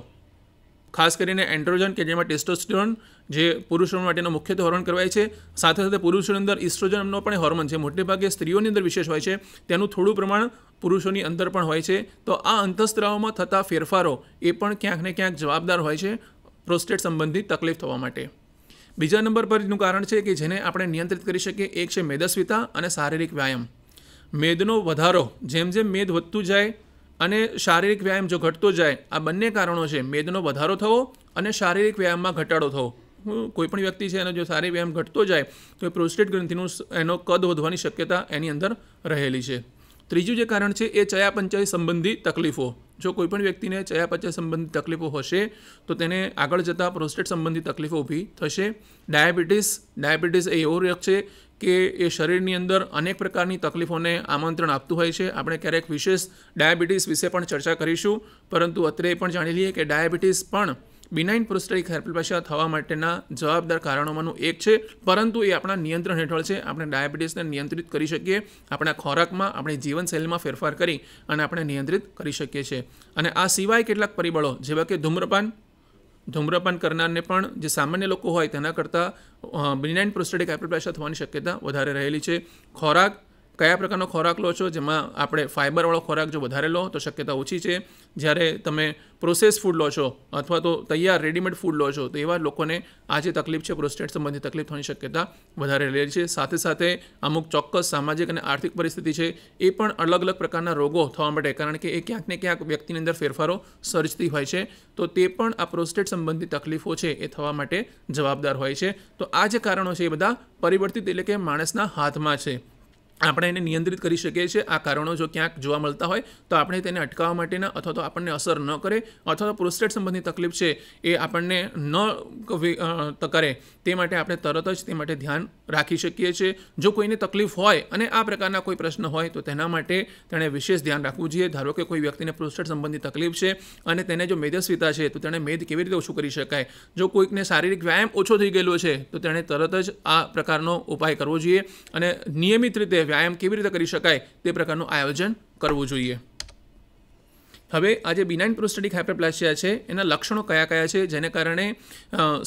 ખાસ કરીને એન્ડ્રોજન કે જેમાં ટેસ્ટોસ્ટેરોન જે પુરુષો માટેનો મુખ્યત્વે હોર્મોન કહેવાય છે, સાથે સાથે પુરુષોની અંદર ઇસ્ટ્રોજનનો પણ હોર્મોન છે, મોટેભાગે સ્ત્રીઓની અંદર વિશેષ હોય છે, તેનું થોડું પ્રમાણ પુરુષોની અંદર પણ હોય છે. તો આ અંતઃસ્ત્રાવોમાં થતા ફેરફારો એ પણ ક્યાંક ને ક્યાંક જવાબદાર હોય છે પ્રોસ્ટેટ સંબંધિત તકલીફ થવા માટે. બીજા નંબર પરનું કારણ છે કે જેને આપણે નિયંત્રિત કરી શકીએ, એક છે મેદસ્વીતા અને શારીરિક વ્યાયામ. મેદનો વધારો, જેમ જેમ મેદ વધતું જાય અને શારીરિક વ્યાયામ જો ઘટતો જાય, આ બંને કારણો છે. મેદનો વધારો થવો અને શારીરિક વ્યાયામમાં ઘટાડો થવો. કોઈપણ વ્યક્તિ છે એનો જો શારીરિક વ્યાયામ ઘટતો જાય તો એ પ્રોસ્ટેટ ગ્રંથિનું એનો કદ વધવાની શક્યતા એની અંદર રહેલી છે. ત્રીજું જે કારણ છે એ ચયાપચય સંબંધી તકલીફો. જો કોઈપણ વ્યક્તિને ચયાપચય સંબંધી તકલીફો હશે તો તેને આગળ જતાં પ્રોસ્ટેટ સંબંધી તકલીફો ઊભી થશે. ડાયાબિટીસ એ એવો રોગ છે કે એ શરીરની અંદર અનેક પ્રકારની તકલીફોને આમંત્રણ આપતું હોય છે. આપણે ક્યારેક વિશેષ ડાયાબિટીસ વિશે પણ ચર્ચા કરીશું, પરંતુ અત્યારે એ પણ જાણી લઈએ કે ડાયાબિટીસ પણ બિનાઇન પ્રોસ્ટેટિક હાઇપરપ્લાસિયા થવા માટેના જવાબદાર કારણોમાંનું એક છે. પરંતુ એ આપણા નિયંત્રણ હેઠળ છે. આપણે ડાયાબિટીસને નિયંત્રિત કરી શકીએ આપણા ખોરાકમાં, આપણી જીવનશૈલીમાં ફેરફાર કરી અને આપણે નિયંત્રિત કરી શકીએ છીએ. અને આ સિવાય કેટલાક પરિબળો જેવા કે ધૂમ્રપાન કરનારને પણ જે સામાન્ય લોકો હોય તેના કરતાં બિનાઇન પ્રોસ્ટેટિક હાઇપરપ્લાસિયા થવાની શક્યતા વધારે રહેલી છે. ખોરાક, કયા પ્રકારનો ખોરાક લો છો, જેમાં આપણે ફાઇબરવાળો ખોરાક જો વધારે લો તો શક્યતા ઓછી છે. જ્યારે તમે પ્રોસેસ ફૂડ લો છો અથવા તો તૈયાર રેડીમેડ ફૂડ લો છો તો એવા લોકોને આ જે તકલીફ છે પ્રોસ્ટેટ સંબંધી તકલીફ થવાની શક્યતા વધારે રહેલી છે. સાથે સાથે અમુક ચોક્કસ સામાજિક અને આર્થિક પરિસ્થિતિ છે એ પણ અલગ અલગ પ્રકારના રોગો થવા માટે, કારણ કે એ ક્યાંક ને ક્યાંક વ્યક્તિની અંદર ફેરફારો સર્જતી હોય છે, તો તે પણ આ પ્રોસ્ટેટ સંબંધી તકલીફો છે એ થવા માટે જવાબદાર હોય છે. તો આ જે કારણો છે એ બધા પરિવર્તિત, એટલે કે માણસના હાથમાં છે. આપણે એને નિયંત્રિત કરી શકીએ છીએ. આ કારણો જો ક્યાંક જોવા મળતા હોય તો આપણે તેને અટકાવવા માટેના અથવા તો આપણને અસર ન કરે અથવા તો પ્રોસ્ટેટ સંબંધી તકલીફ છે એ આપણને ન કરે તે માટે આપણે તરત જ તે માટે ધ્યાન રાખી શકીએ છીએ. જો કોઈને તકલીફ હોય અને આ પ્રકારના કોઈ પ્રશ્ન હોય તો તેના માટે તેણે વિશેષ ધ્યાન રાખવું જોઈએ. ધારો કે કોઈ વ્યક્તિને પ્રોસ્ટેટ સંબંધી તકલીફ છે અને તેને જો મેદસ્વીતા છે તો તેણે મેદ કેવી રીતે ઓછું કરી શકાય. જો કોઈકને શારીરિક વ્યાયામ ઓછો થઈ ગયેલો છે તો તેણે તરત જ આ પ્રકારનો ઉપાય કરવો જોઈએ અને નિયમિત રીતે વ્યાયામ કેવી રીતે કરી શકાય તે પ્રકારનું આયોજન કરવું જોઈએ. હવે આ જે બિનાઇન પ્રોસ્ટેટિક હાઇપરપ્લાસિયા છે એના લક્ષણો કયા કયા છે જેને કારણે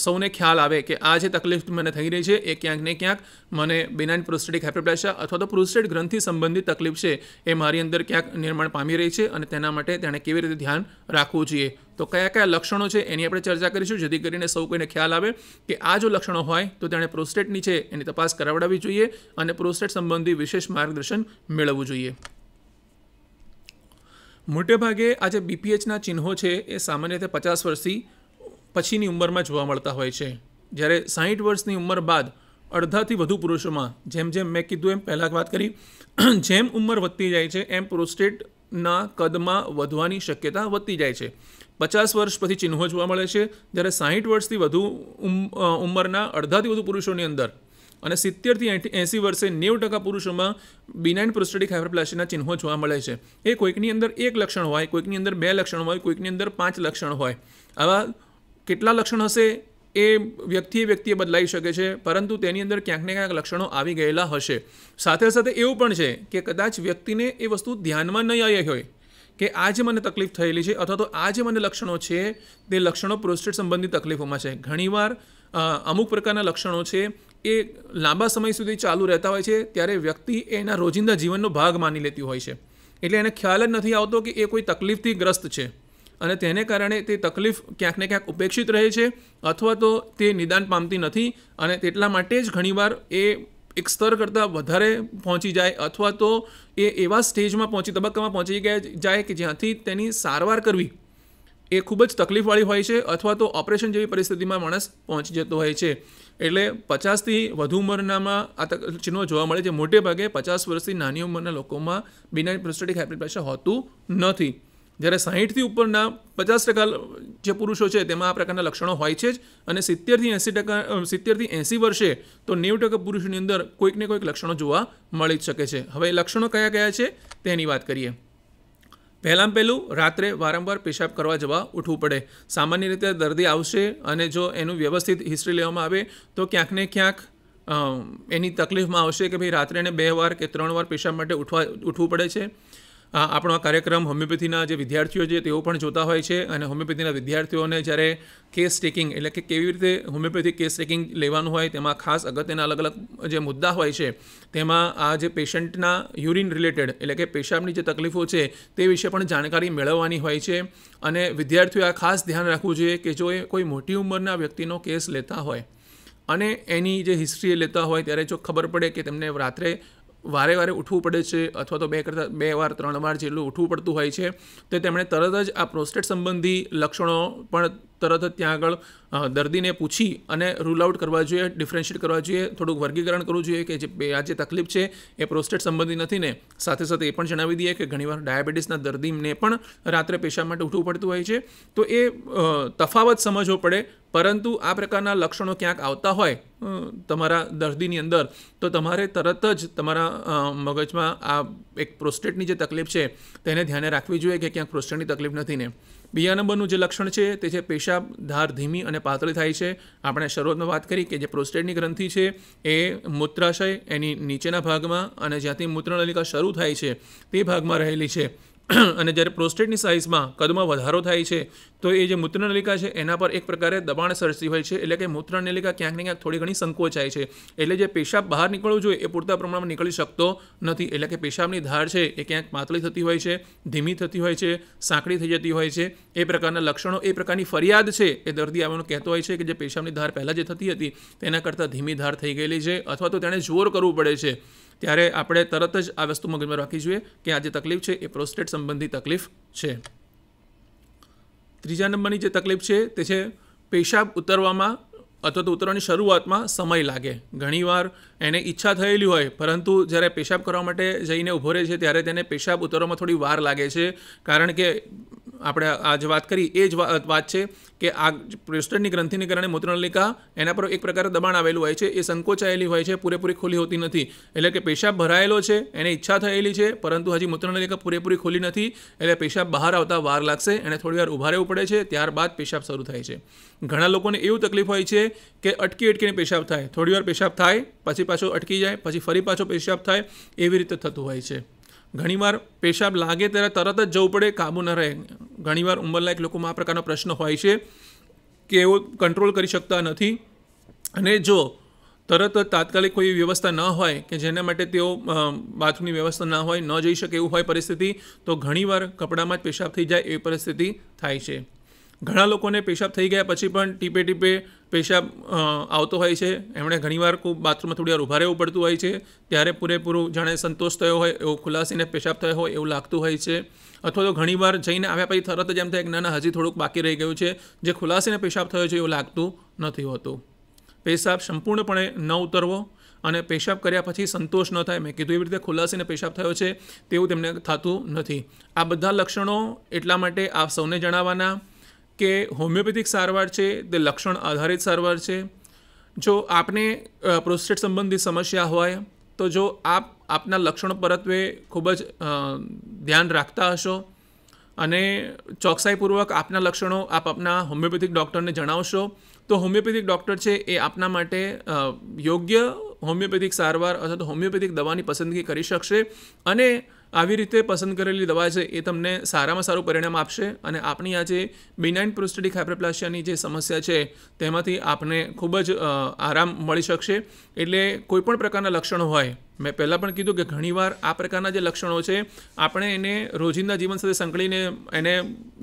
સૌને ખ્યાલ આવે કે આ જે તકલીફ મને થઈ રહી છે એ ક્યાંક ને ક્યાંક મને બિનાઇન પ્રોસ્ટેટિક હાઇપરપ્લાસિયા અથવા તો પ્રોસ્ટેટ ગ્રંથિ સંબંધિત તકલીફ છે એ મારી અંદર ક્યાંક નિર્માણ પામી રહી છે અને તેના માટે તેણે કેવી રીતે ધ્યાન રાખવું જોઈએ. તો કયા કયા લક્ષણો છે એની આપણે ચર્ચા કરીશું, જેથી કરીને સૌ કોઈને ખ્યાલ આવે કે આ જો લક્ષણો હોય તો તેણે પ્રોસ્ટેટની છે એની તપાસ કરાવડાવવી જોઈએ અને પ્રોસ્ટેટ સંબંધી વિશેષ માર્ગદર્શન મેળવવું જોઈએ. મોટે ભાગે આ જે બીપીએચના ચિહ્નો છે એ સામાન્ય રીતે 50 વર્ષથી પછીની ઉંમરમાં જોવા મળતા હોય છે, જ્યારે 60 વર્ષની ઉંમર બાદ અડધાથી વધુ પુરુષોમાં, જેમ જેમ મેં કીધું એમ પહેલાં વાત કરી, જેમ ઉંમર વધતી જાય છે એમ પ્રોસ્ટેટના કદમાં વધવાની શક્યતા વધતી જાય છે. 50 વર્ષ પછી ચિહ્નો જોવા મળે છે, જ્યારે 60 વર્ષથી વધુ ઉંમરના અડધાથી વધુ પુરુષોની અંદર અને 70થી 80 વર્ષે 90% પુરુષોમાં બિનાઇન પ્રોસ્ટેટિક હાઇપરપ્લાસિયાના ચિહ્નો જોવા મળે છે. એ કોઈકની અંદર 1 લક્ષણ હોય, કોઈકની અંદર 2 લક્ષણ હોય, કોઈકની અંદર 5 લક્ષણ હોય. આવા કેટલા લક્ષણ હશે એ વ્યક્તિએ બદલાઈ શકે છે, પરંતુ તેની અંદર ક્યાંક ને ક્યાંક લક્ષણો આવી ગયેલા હશે. સાથે સાથે એવું પણ છે કે કદાચ વ્યક્તિને એ વસ્તુ ધ્યાનમાં નહીં આવી હોય કે આ જે મને તકલીફ થયેલી છે અથવા તો આ જે મને લક્ષણો છે તે લક્ષણો પ્રોસ્ટેટ સંબંધિત તકલીફોમાં છે. ઘણીવાર અમુક પ્રકારના લક્ષણો છે એ લાંબા સમય સુધી ચાલુ રહેતા હોય છે, ત્યારે વ્યક્તિ એના રોજિંદા જીવનનો ભાગ માની લેતી હોય છે. એટલે એને ખ્યાલ જ નથી આવતો કે એ કોઈ તકલીફથી ગ્રસ્ત છે અને તેને કારણે તે તકલીફ ક્યાંક ને ક્યાંક ઉપેક્ષિત રહે છે અથવા તો તે નિદાન પામતી નથી અને તેટલા માટે જ ઘણીવાર એ એક સ્તર કરતાં વધારે પહોંચી જાય અથવા તો એ એવા સ્ટેજમાં તબક્કામાં પહોંચી જાય કે જ્યાંથી તેની સારવાર કરવી એ ખૂબ જ તકલીફવાળી હોય છે અથવા તો ઓપરેશન જેવી પરિસ્થિતિમાં માણસ પહોંચી જતો હોય છે. એટલે 50થી વધુ ઉંમરનામાં આ ચિહ્નો જોવા મળે છે. મોટે ભાગે 50 વર્ષથી નાની ઉંમરના લોકોમાં બિનાઇન પ્રોસ્ટેટિક હાઇપરપ્લાસિયા હોતું નથી, જ્યારે 60થી ઉપરના 50% જે પુરુષો છે તેમાં આ પ્રકારના લક્ષણો હોય છે જ, અને 70થી 80 વર્ષે તો 90% પુરુષોની અંદર કોઈક ને કોઈક લક્ષણો જોવા મળી જ શકે છે. હવે લક્ષણો કયા કયા છે તેની વાત કરીએ. પહેલું રાત્રે વારંવાર પેશાબ કરવા જવા ઉઠવું પડે. સામાન્ય રીતે દર્દી આવશે અને જો એનું વ્યવસ્થિત હિસ્ટ્રી લેવામાં આવે તો ક્યાંક ને ક્યાંક એની તકલીફમાં આવશે કે ભાઈ રાત્રે એને 2 વાર કે 3 વાર પેશાબ માટે ઉઠવું પડે છે. આપણો આ કાર્યક્રમ હોમિયોપેથીના જે વિદ્યાર્થીઓ છે તેઓ પણ જોતા હોય છે અને હોમિયોપેથીના વિદ્યાર્થીઓને જ્યારે કેસ ટેકિંગ એટલે કે કેવી રીતે હોમિયોપેથિક કેસ ટેકિંગ લેવાનું હોય તેમાં ખાસ અગત્યના અલગ અલગ જે મુદ્દા હોય છે તેમાં આ જે પેશન્ટના યુરિન રિલેટેડ એટલે કે પેશાબની જે તકલીફો છે તે વિશે પણ જાણકારી મેળવવાની હોય છે. અને વિદ્યાર્થીઓએ આ ખાસ ધ્યાન રાખવું જોઈએ કે જો એ કોઈ મોટી ઉંમરના વ્યક્તિનો કેસ લેતા હોય અને એની જે હિસ્ટ્રી લેતા હોય ત્યારે જો ખબર પડે કે તેમને રાત્રે વારે ઉઠવું પડે છે અથવા તો 2 વાર 3 વાર જેટલું ઉઠવું પડતું હોય છે, તો તેમણે તરત જ આ પ્રોસ્ટેટ સંબંધી લક્ષણો પણ તરત જ ત્યાં આગળ દર્દીને પૂછી અને રૂલ આઉટ કરવા જોઈએ, ડિફરન્શિએટ કરવા જોઈએ, થોડુંક વર્ગીકરણ કરવું જોઈએ કે આ જે તકલીફ છે એ પ્રોસ્ટેટ સંબંધી નથી ને. સાથે સાથે એ પણ જણાવી દઈએ કે ઘણીવાર ડાયાબિટીસના દર્દીને પણ રાત્રે પેશાબ માટે ઉઠવું પડતું હોય છે, તો એ તફાવત સમજવો પડે. પરંતુ આ પ્રકારના લક્ષણો ક્યાંક આવતા હોય તમારા દર્દીની અંદર તો તમારે તરત જ તમારા મગજમાં આ એક પ્રોસ્ટેટની જે તકલીફ છે તેને ધ્યાને રાખવી જોઈએ કે ક્યાંક પ્રોસ્ટેટની તકલીફ નથી ને. બીજા નંબરનું જે લક્ષણ છે તે છે પેશાબ ધાર ધીમી અને પાતળી થાય છે. આપણે શરૂઆતમાં વાત કરી કે જે પ્રોસ્ટેટની ગ્રંથિ છે એ મૂત્રાશય એની નીચેના ભાગમાં અને જ્યાંથી મૂત્રનલિકા શરૂ થાય છે તે ભાગમાં રહેલી છે. અને જ્યારે પ્રોસ્ટેટની સાઇઝમાં કદમાં વધારો થાય છે તો એ જે મૂત્રનલિકા છે એના પર એક પ્રકારે દબાણ સર્જતી હોય છે, એટલે કે મૂત્રનલિકા ક્યાંક ને ક્યાંક થોડી ઘણી સંકોચાય છે. એટલે જે પેશાબ બહાર નીકળવું જોઈએ એ પૂરતા પ્રમાણમાં નીકળી શકતો નથી. એટલે કે પેશાબની ધાર છે એ ક્યાંક પાતળી થતી હોય છે, ધીમી થતી હોય છે, સાંકડી થઈ જતી હોય છે. એ પ્રકારના લક્ષણો, એ પ્રકારની ફરિયાદ છે એ દર્દી આવવાનું કહેતો હોય છે કે જે પેશાબની ધાર પહેલાં જે થતી હતી તેના કરતાં ધીમી ધાર થઈ ગયેલી છે અથવા તો તેણે જોર કરવું પડે છે. ત્યારે આપણે તરત જ આ વસ્તુ મગજમાં રાખવી જોઈએ કે આ જે તકલીફ છે એ પ્રોસ્ટેટ સંબંધી તકલીફ છે. ત્રીજા નંબરની જે તકલીફ છે તે છે પેશાબ ઉતરવામાં અથવા તો ઉતરવાની શરૂઆતમાં સમય લાગે. ઘણીવાર એને ઈચ્છા થયેલી હોય પરંતુ જ્યારે પેશાબ કરવા માટે જઈને ઊભો રહે છે ત્યારે તેને પેશાબ ઉતરવામાં થોડી વાર લાગે છે, કારણ કે આપણે આ જે વાત કરી એ જ વાત છે કે આ પ્રોસ્ટેટની ગ્રંથિને કારણે મૂત્રનલિકા એના પર એક પ્રકારે દબાણ આવેલું હોય છે, એ સંકોચાયેલી હોય છે, પૂરેપૂરી ખુલ્લી હોતી નથી. એટલે કે પેશાબ ભરાયેલો છે, એને ઈચ્છા થયેલી છે પરંતુ હજી મૂત્રનલિકા પૂરેપૂરી ખુલ્લી નથી, એટલે પેશાબ બહાર આવતા વાર લાગશે. એને થોડી વાર ઊભા રહેવું પડે છે, ત્યારબાદ પેશાબ શરૂ થાય છે. ઘણા લોકોને એવું તકલીફ હોય છે કે અટકીને પેશાબ થાય, થોડી વાર પેશાબ થાય પછી પાછો અટકી જાય, પછી ફરી પાછો પેશાબ થાય, એવી રીતે થતું હોય છે. ઘણીવાર પેશાબ લાગે ત્યારે તરત જ જવું પડે, કાબુ ન રહે. ઘણીવાર ઉંમરલાયક લોકોમાં આ પ્રકારનો પ્રશ્ન હોય છે કે એઓ કંટ્રોલ કરી શકતા નથી અને જો તરત જ તાત્કાલિક કોઈ વ્યવસ્થા ન હોય કે જેના માટે તેઓ બાથરૂમની વ્યવસ્થા ન હોય, ન જઈ શકે એવું હોય પરિસ્થિતિ, તો ઘણીવાર કપડામાં જ પેશાબ થઈ જાય એવી પરિસ્થિતિ થાય છે. ઘણા લોકોને પેશાબ થઈ ગયા પછી પણ ટીપે પેશાબ આવતો હોય છે, એમણે ઘણીવાર ખૂબ બાથરૂમમાં થોડી વાર ઊભા રહેવું પડતું હોય છે, ત્યારે પૂરેપૂરું જાણે સંતોષ થયો હોય એવું ખુલાસીને પેશાબ થયો હોય એવું લાગતું હોય છે, અથવા તો ઘણીવાર જઈને આવ્યા પછી તરત જ એમ થાય કે ના હજી થોડુંક બાકી રહી ગયું છે, જે ખુલાસીને પેશાબ થયો છે એવું લાગતું નથી હોતું. પેશાબ સંપૂર્ણપણે ન ઉતરવો અને પેશાબ કર્યા પછી સંતોષ ન થાય, મેં કીધું એવી રીતે ખુલાસીને પેશાબ થયો છે તેવું તેમને થતું નથી. આ બધા લક્ષણો એટલા માટે આપ સૌને જણાવવાના કે હોમિયોપેથિક સારવાર છે તે લક્ષણ આધારિત સારવાર છે. જો આપને પ્રોસ્ટેટ સંબંધિત સમસ્યા હોય તો જો આપના લક્ષણો પરત્વે ખૂબ જ ધ્યાન રાખતા હશો અને ચોકસાઈપૂર્વક આપના લક્ષણો આપના હોમિયોપેથિક ડૉક્ટરને જણાવશો તો હોમિયોપેથિક ડૉક્ટર છે એ આપના માટે યોગ્ય હોમિયોપેથિક સારવાર અથવા તો હોમિયોપેથિક દવાની પસંદગી કરી શકશે અને આવી રીતે પસંદ કરેલી દવા છે એ તમને સારામાં સારું પરિણામ આપશે અને આપણી આ જે બેનાઇન પ્રોસ્ટેટિક હાઇપરપ્લાસિયાની જે સમસ્યા છે તેમાંથી આપને ખૂબ જ આરામ મળી શકશે. એટલે કોઈપણ પ્રકારના લક્ષણો હોય, મેં પહેલાં પણ કીધું કે ઘણીવાર આ પ્રકારના જે લક્ષણો છે આપણે એને રોજિંદા જીવન સાથે સંકળીને એને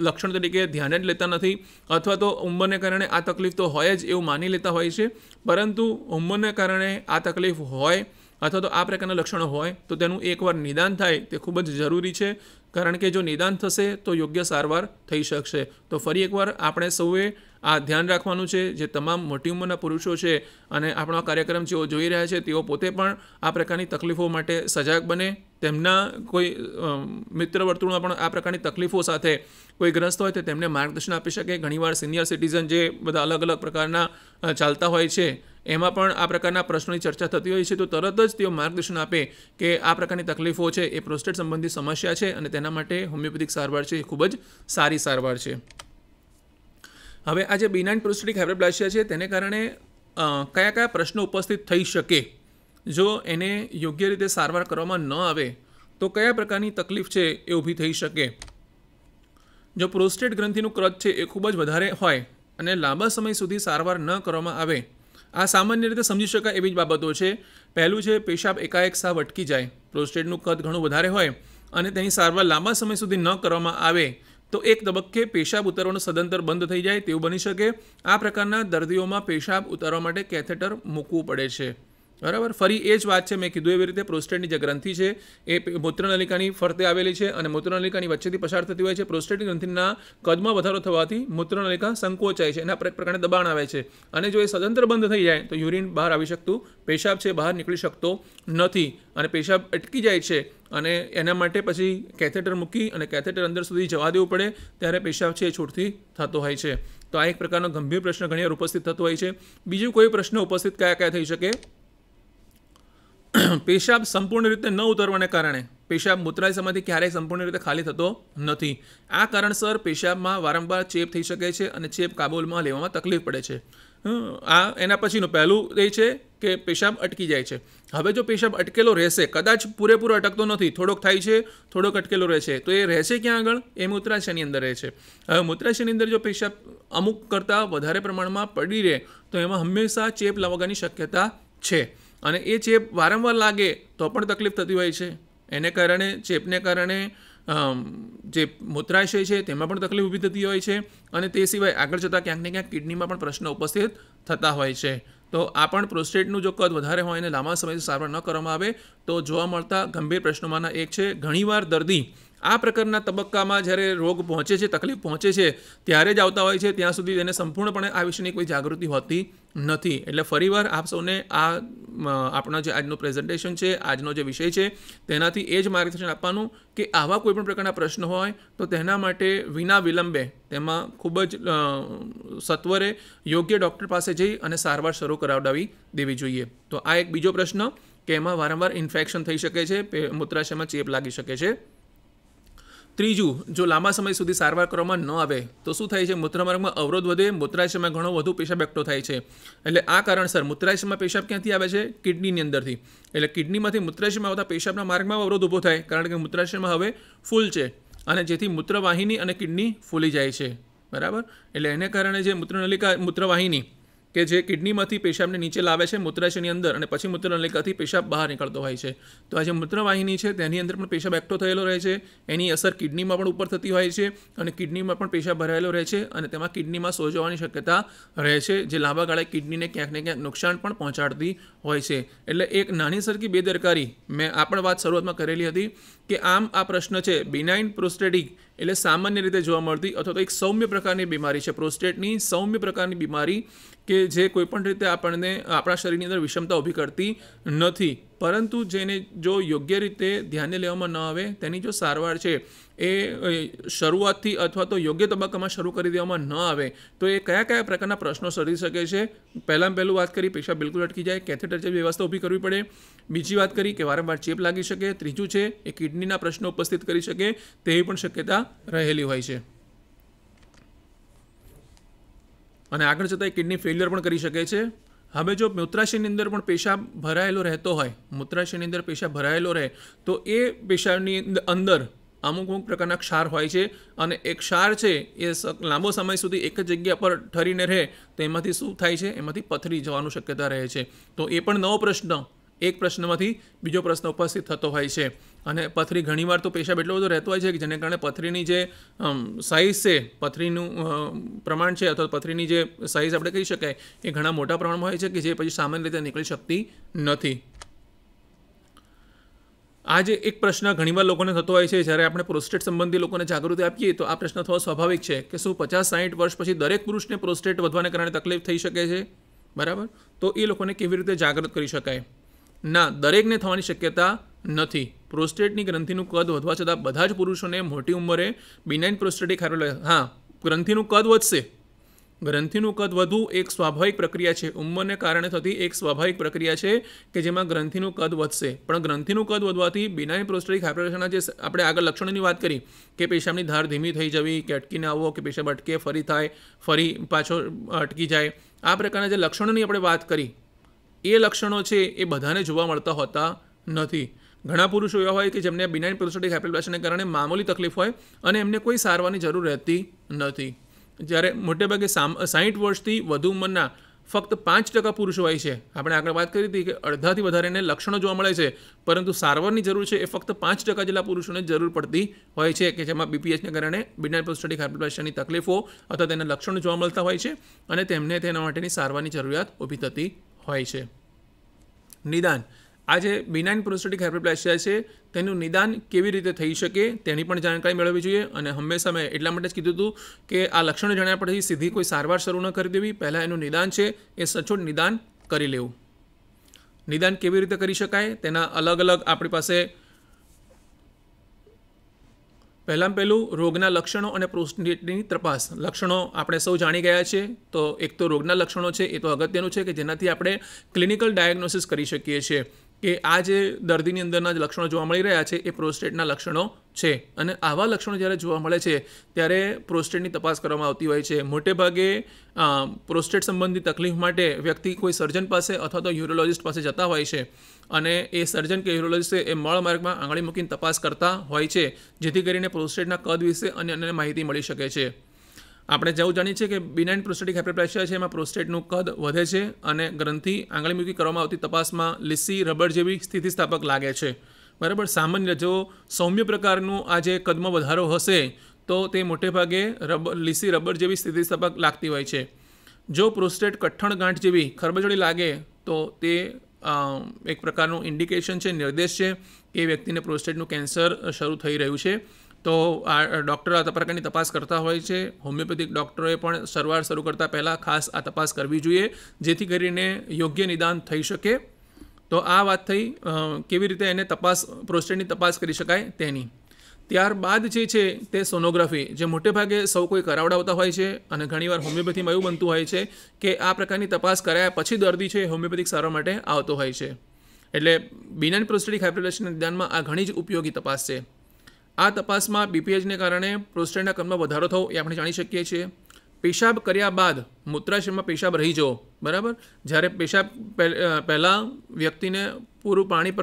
લક્ષણ તરીકે ધ્યાને જ લેતા નથી, અથવા તો ઉંમરને કારણે આ તકલીફ તો હોય જ એવું માની લેતા હોય છે, પરંતુ ઉંમરને કારણે આ તકલીફ હોય અથવા તો આ પ્રકારના લક્ષણો હોય તો તેનું એકવાર નિદાન થાય તે ખૂબ જ જરૂરી છે, કારણ કે જો નિદાન થશે તો યોગ્ય સારવાર થઈ શકશે. તો ફરી એકવાર આપણે સૌએ આ ધ્યાન રાખવાનું છે, જે તમામ મોટી ઉંમરના પુરુષો છે અને આપણો આ કાર્યક્રમ જેઓ જોઈ રહ્યા છે તેઓ પોતે પણ આ પ્રકારની તકલીફો માટે સજાગ બને, તેમના કોઈ મિત્ર વર્તુળમાં પણ આ પ્રકારની તકલીફો સાથે કોઈ ગ્રસ્ત હોય તો તેમને માર્ગદર્શન આપી શકે. ઘણીવાર સિનિયર સિટીઝન જે બધા અલગ અલગ પ્રકારના ચાલતા હોય છે એમાં પણ આ પ્રકારના પ્રશ્નોની ચર્ચા થતી હોય છે, તો તરત જ તેઓ માર્ગદર્શન આપે કે આ પ્રકારની તકલીફો છે એ પ્રોસ્ટેટ સંબંધિત સમસ્યા છે અને તેના માટે હોમિયોપેથિક સારવાર છે એ ખૂબ જ સારી સારવાર છે. હવે આ જે બેનાઇન પ્રોસ્ટેટિક હાઇપરપ્લાસિયા છે તેને કારણે કયા કયા પ્રશ્નો ઉપસ્થિત થઈ શકે જો એને યોગ્ય રીતે સારવાર કરવામાં ન આવે તો કયા પ્રકારની તકલીફ છે એ ઊભી થઈ શકે. જો પ્રોસ્ટેટ ગ્રંથિનું કદ છે એ ખૂબ જ વધારે હોય અને લાંબા સમય સુધી સારવાર ન કરવામાં આવે, આ સામાન્ય રીતે સમજી શકાય એવી જ બાબતો છે. પહેલું છે પેશાબ એકાએક સાવ અટકી જાય, પ્રોસ્ટેટનું કદ ઘણું વધારે હોય અને તેની સારવાર લાંબા સમય સુધી ન કરવામાં આવે તો એક તબક્કે પેશાબ ઉતારવાનું સદંતર બંધ થઈ જાય તેવું બની શકે. આ પ્રકારના દર્દીઓમાં પેશાબ ઉતારવા માટે કેથેટર મૂકવું પડે છે. બરાબર. ફરી એ જ વાત છે, મેં કીધું એવી રીતે પ્રોસ્ટેટની જે ગ્રંથિ છે એ મૂત્રનલિકાની ફરતે આવેલી છે અને મૂત્રનલિકાની વચ્ચેથી પસાર થતી હોય છે. પ્રોસ્ટેટિક ગ્રંથિના કદમાં વધારો થવાથી મૂત્રનલિકા સંકોચાય છે, એના પ્રકારે દબાણ આવે છે અને જો એ સદંતર બંધ થઈ જાય તો યુરિન બહાર આવી શકતું, પેશાબ છે બહાર નીકળી શકતો નથી અને પેશાબ અટકી જાય છે અને એના માટે પછી કેથેટર મૂકી અને કેથેટર અંદર સુધી જવા દેવું પડે ત્યારે પેશાબ છે એ છૂટથી થતો હોય છે. તો આ એક પ્રકારનો ગંભીર પ્રશ્ન ઘણીવાર ઉપસ્થિત થતો હોય છે. બીજું કોઈ પ્રશ્ન ઉપસ્થિત કયા થઈ શકે? પેશાબ સંપૂર્ણ રીતે ન ઉતરવાને કારણે પેશાબ મૂત્રાશયમાંથી ક્યારેય સંપૂર્ણ રીતે ખાલી થતો નથી. આ કારણસર પેશાબમાં વારંવાર ચેપ થઈ શકે છે અને ચેપ કાબૂમાં લેવામાં તકલીફ પડે છે. આ એના પછીનું પહેલું એ છે કે પેશાબ અટકી જાય છે. હવે જો પેશાબ અટકેલો રહેશે, કદાચ પૂરેપૂરો અટકતો નથી, થોડોક થાય છે, થોડોક અટકેલો રહે છે, તો એ રહેશે ક્યાં આગળ? એ મૂત્રાશયની અંદર રહે છે. હવે મૂત્રાશયની અંદર જો પેશાબ અમુક કરતાં વધારે પ્રમાણમાં પડી રહે તો એમાં હંમેશા ચેપ લાગવાની શક્યતા છે અને એ ચેપ વારંવાર લાગે તો પણ તકલીફ થતી હોય છે. એને કારણે ચેપને કારણે જે મૂત્રાશય છે તેમાં પણ તકલીફ ઊભી થતી હોય છે અને તે સિવાય આગળ જતાં ક્યાંક ને ક્યાંક કિડનીમાં પણ પ્રશ્ન ઉપસ્થિત થતા હોય છે. તો આ પણ પ્રોસ્ટેટનું જો કદ વધારે હોય અને લાંબા સમયથી સારવાર ન કરવામાં આવે તો જોવા મળતા ગંભીર પ્રશ્નોમાંના એક છે. ઘણીવાર દર્દી આ પ્રકારના તબક્કામાં જ્યારે રોગ પહોંચે છે, તકલીફ પહોંચે છે ત્યારે જ આવતા હોય છે, ત્યાં સુધી તેને સંપૂર્ણપણે આ વિશેની કોઈ જાગૃતિ હોતી નથી. એટલે ફરીવાર આપ સૌને આ આપણા જે આજનું પ્રેઝન્ટેશન છે, આજનો જે વિષય છે તેનાથી એ જ માર્ગદર્શન આપવાનું કે આવા કોઈપણ પ્રકારના પ્રશ્ન હોય તો તેના માટે વિના વિલંબે તેમાં ખૂબ જ સત્વરે યોગ્ય ડૉક્ટર પાસે જઈ અને સારવાર શરૂ કરાવડાવી દેવી જોઈએ. તો આ એક બીજો પ્રશ્ન કે એમાં વારંવાર ઇન્ફેક્શન થઈ શકે છે, મૂત્રાશયમાં ચેપ લાગી શકે છે. ત્રીજું, જો લાંબા સમય સુધી સારવાર કરવામાં ન આવે તો શું થાય છે? મૂત્રમાર્ગમાં અવરોધ વધે, મૂત્રાશયમાં ઘણો વધુ પેશાબ એકઠો થાય છે. એટલે આ કારણસર મૂત્રાશયમાં પેશાબ ક્યાંથી આવે છે? કિડનીની અંદરથી. એટલે કિડનીમાંથી મૂત્રાશયમાં આવતા પેશાબના માર્ગમાં અવરોધ ઊભો થાય, કારણ કે મૂત્રાશયમાં હવે ફૂલ છે અને જેથી મૂત્રવાહિની અને કિડની ફૂલી જાય છે. બરાબર. એટલે એને કારણે જે મૂત્રવાહિની કે જે કિડનીમાંથી પેશાબને નીચે લાવે છે મૂત્રાશયની અંદર અને પછી મૂત્રનલિકાથી પેશાબ બહાર નીકળતો હોય છે. તો આ જે મૂત્રવાહિની છે તેની અંદર પણ પેશાબ એકઠો થયેલો રહે છે. એની અસર કિડનીમાં પણ ઉપર થતી હોય છે અને કિડનીમાં પણ પેશાબ ભરાયેલો રહે છે અને તેમાં કિડનીમાં સોજો આવવાની શક્યતા રહે છે, જે લાંબા ગાળે કિડનીને ક્યાંક ને ક્યાંક નુકસાન પણ પહોંચાડતી હોય છે. એટલે એક નાની સરખી બેદરકારી, મેં આ પણ વાત શરૂઆતમાં કરેલી હતી કે આમ આ પ્રશ્ન છે બિનાઇન પ્રોસ્ટેટિક એટલે સામાન્ય રીતે જોવા મળતી અથવા તો એક સૌમ્ય પ્રકારની બીમારી છે. પ્રોસ્ટેટની સૌમ્ય પ્રકારની બીમારી કે જે કોઈપણ રીતે આપણને આપણા શરીરની અંદર વિષમતા ઊભી કરતી નથી, પરંતુ જેને જો યોગ્ય રીતે ધ્યાને લેવામાં ન આવે તેની જો સારવાર છે એ શરૂઆતથી અથવા તો યોગ્ય તબક્કામાં શરૂ કરી દેવામાં ન આવે તો એ કયા કયા પ્રકારના પ્રશ્નો સર્જી શકે છે. પહેલાં વાત કરી પેશાબ બિલકુલ અટકી જાય, કેથેટર જેવી વ્યવસ્થા ઊભી કરવી પડે. બીજી વાત કરી કે વારંવાર ચેપ લાગી શકે. ત્રીજું છે એ કિડનીના પ્રશ્નો ઉપસ્થિત કરી શકે તેવી પણ શક્યતા રહેલી હોય છે. અને આગળ જતાં કિડની ફેલિયર પણ કરી શકે છે. હવે જો મૂત્રાશયની અંદર પણ પેશાબ ભરાયેલો રહેતો હોય, મૂત્રાશયની અંદર પેશાબ ભરાયેલો રહે તો એ પેશાબની અંદર અમુક પ્રકારના ક્ષાર હોય છે અને એ ક્ષાર છે એ લાંબો સમય સુધી એક જ જગ્યા પર ઠરીને રહે તો એમાંથી શું થાય છે, એમાંથી પથરી જવાની શક્યતા રહે છે. તો એ પણ નવો પ્રશ્ન, એક પ્રશ્નમાંથી બીજો પ્રશ્ન ઉપસ્થિત થતો હોય છે. અને પથરી ઘણીવાર તો પેશાબ એટલો બધો રહેતો હોય છે કે જેને કારણે પથરીની જે સાઇઝ છે, પથરીનું પ્રમાણ છે અથવા પથરીની જે સાઇઝ આપણે કહી શકાય એ ઘણા મોટા પ્રમાણમાં હોય છે કે જે પછી સામાન્ય રીતે નીકળી શકતી નથી. આ જે એક પ્રશ્ન ઘણીવાર લોકોને થતો હોય છે જ્યારે આપણે પ્રોસ્ટેટ સંબંધી લોકોને જાગૃતિ આપીએ તો આ પ્રશ્ન થવો સ્વાભાવિક છે કે શું 50-60 વર્ષ પછી દરેક પુરુષને પ્રોસ્ટેટ વધવાને કારણે તકલીફ થઈ શકે છે, બરાબર? તો એ લોકોને કેવી રીતે જાગૃત કરી શકાય? ના, દરેકને થવાની શક્યતા નથી. પ્રોસ્ટેટની ગ્રંથિનું કદ વધવા છતાં બધા જ પુરુષોને મોટી ઉંમરે બિનાઇન પ્રોસ્ટેટિક હાઇપરપ્લેસિયા, હા, ગ્રંથિનું કદ વધશે. ગ્રંથિનું કદ વધવું એક સ્વાભાવિક પ્રક્રિયા છે, ઉંમરને કારણે થતી એક સ્વાભાવિક પ્રક્રિયા છે કે જેમાં ગ્રંથિનું કદ વધશે. પણ ગ્રંથિનું કદ વધવાથી બિનાઇન પ્રોસ્ટેટિક હાઇપરપ્લેસિયાના જે આપણે આગળ લક્ષણોની વાત કરી કે પેશાબની ધાર ધીમી થઈ જવી, કે અટકીને આવવો, કે પેશાબ અટકે ફરી થાય, ફરી પાછો અટકી જાય, આ પ્રકારના જે લક્ષણોની આપણે વાત કરી એ લક્ષણો છે એ બધાને જોવા મળતા હોતા નથી. ઘણા પુરુષો એવા હોય કે જેમને બિનાઇન પ્રોસ્ટેટિક હાઇપરપ્લેસિયાને કારણે મામૂલી તકલીફ હોય અને એમને કોઈ સારવારની જરૂર રહેતી નથી. જ્યારે મોટેભાગે 60 વર્ષથી વધુ ઉંમરના ફક્ત 5% પુરુષો હોય છે. આપણે આગળ વાત કરી હતી કે અડધાથી વધારેને લક્ષણો જોવા મળે છે, પરંતુ સારવારની જરૂર છે એ ફક્ત 5% જેટલા પુરુષોને જરૂર પડતી હોય છે કે જેમાં બીપીએચને કારણે બિનાઇન પ્રોસ્ટેટિક હાઇપરપ્લેસિયાની તકલીફો અથવા તેના લક્ષણો જોવા મળતા હોય છે અને તેમને તેના માટેની સારવારની જરૂરિયાત ઊભી થતી હોય છે. નિદાન, આ જે બિનાઇન પ્રોસ્ટેટિક હાઇપરપ્લેસિયા છે તેનું નિદાન કેવી રીતે થઈ શકે તેની પણ જાણકારી મેળવવી જોઈએ. અને હંમેશા મેં એટલા માટે જ કીધું હતું કે આ લક્ષણો જાણ્યા પછી સીધી કોઈ સારવાર શરૂ ન કરી દેવી, પહેલાં એનું નિદાન છે એ સચોટ નિદાન કરી લેવું. નિદાન કેવી રીતે કરી શકાય તેના અલગ અલગ આપણી પાસે પહેલું રોગના લક્ષણો અને પ્રોસ્ટેટની તપાસ. લક્ષણો આપણે સૌ જાણી ગયા છે, તો એક તો રોગના લક્ષણો છે એ તો અગત્યનું છે કે જેનાથી આપણે ક્લિનિકલ ડાયગ્નોસિસ કરી શકીએ છીએ કે આ જે દર્દીની અંદરના જે લક્ષણો જોવા મળી રહ્યા છે એ પ્રોસ્ટેટના લક્ષણો છે. અને આવા લક્ષણો જ્યારે જોવા મળે છે ત્યારે પ્રોસ્ટેટની તપાસ કરવામાં આવતી હોય છે. મોટેભાગે પ્રોસ્ટેટ સંબંધી તકલીફ માટે વ્યક્તિ કોઈ સર્જન પાસે અથવા તો યુરોલોજિસ્ટ પાસે જતા હોય છે અને એ સર્જન કે યુરોલોજિસ્ટ એ મળમાર્ગમાં આંગળી મૂકીને તપાસ કરતા હોય છે જેથી કરીને પ્રોસ્ટેટના કદ વિશે અન્ય માહિતી મળી શકે છે. આપણે જેવું જાણીએ છીએ કે બિનાઇન પ્રોસ્ટેટિક હાઇપરપ્લેસિયા છે એમાં પ્રોસ્ટેટનું કદ વધે છે અને ગ્રંથિ આંગળી મૂકી કરવામાં આવતી તપાસમાં લીસી રબર જેવી સ્થિતિસ્થાપક લાગે છે, બરાબર? સામાન્ય જો સૌમ્ય પ્રકારનું આ જે કદમાં વધારો હશે તો તે મોટેભાગે લીસી રબર જેવી સ્થિતિસ્થાપક લાગતી હોય છે. જો પ્રોસ્ટેટ કઠણ ગાંઠ જેવી ખરબચડી લાગે તો તે એક પ્રકારનું ઇન્ડિકેશન છે, નિર્દેશ છે કે એ વ્યક્તિને પ્રોસ્ટેટનું કેન્સર શરૂ થઈ રહ્યું છે. તો આ ડૉક્ટર આ પ્રકારની તપાસ કરતા હોય છે. હોમિયોપેથિક ડૉક્ટરોએ પણ સારવાર શરૂ કરતાં પહેલાં ખાસ આ તપાસ કરવી જોઈએ જેથી કરીને યોગ્ય નિદાન થઈ શકે. તો આ વાત થઈ કેવી રીતે એને પ્રોસ્ટેટની તપાસ કરી શકાય તેની. ત્યારબાદ જે છે તે સોનોગ્રાફી, જે મોટેભાગે સૌ કોઈ કરાવડાવતા હોય છે અને ઘણીવાર હોમિયોપેથીમાં એવું બનતું હોય છે કે આ પ્રકારની તપાસ કરાયા પછી દર્દી છે હોમિયોપેથિક સારવાર માટે આવતો હોય છે. એટલે બિનાઇન પ્રોસ્ટેટિક હાઇપરપ્લેસિયાના નિદાનમાં આ ઘણી જ ઉપયોગી તપાસ છે. આ તપાસમાં બીપીએચને કારણે પ્રોસ્ટેટના કદમાં વધારો થવો એ આપણે જાણી શકીએ છીએ. પેશાબ કર્યા બાદ મૂત્રાશયમાં પેશાબ રહી જવો, બરાબર? જ્યારે પેશાબ પહેલાં વ્યક્તિને પૂરું પાણી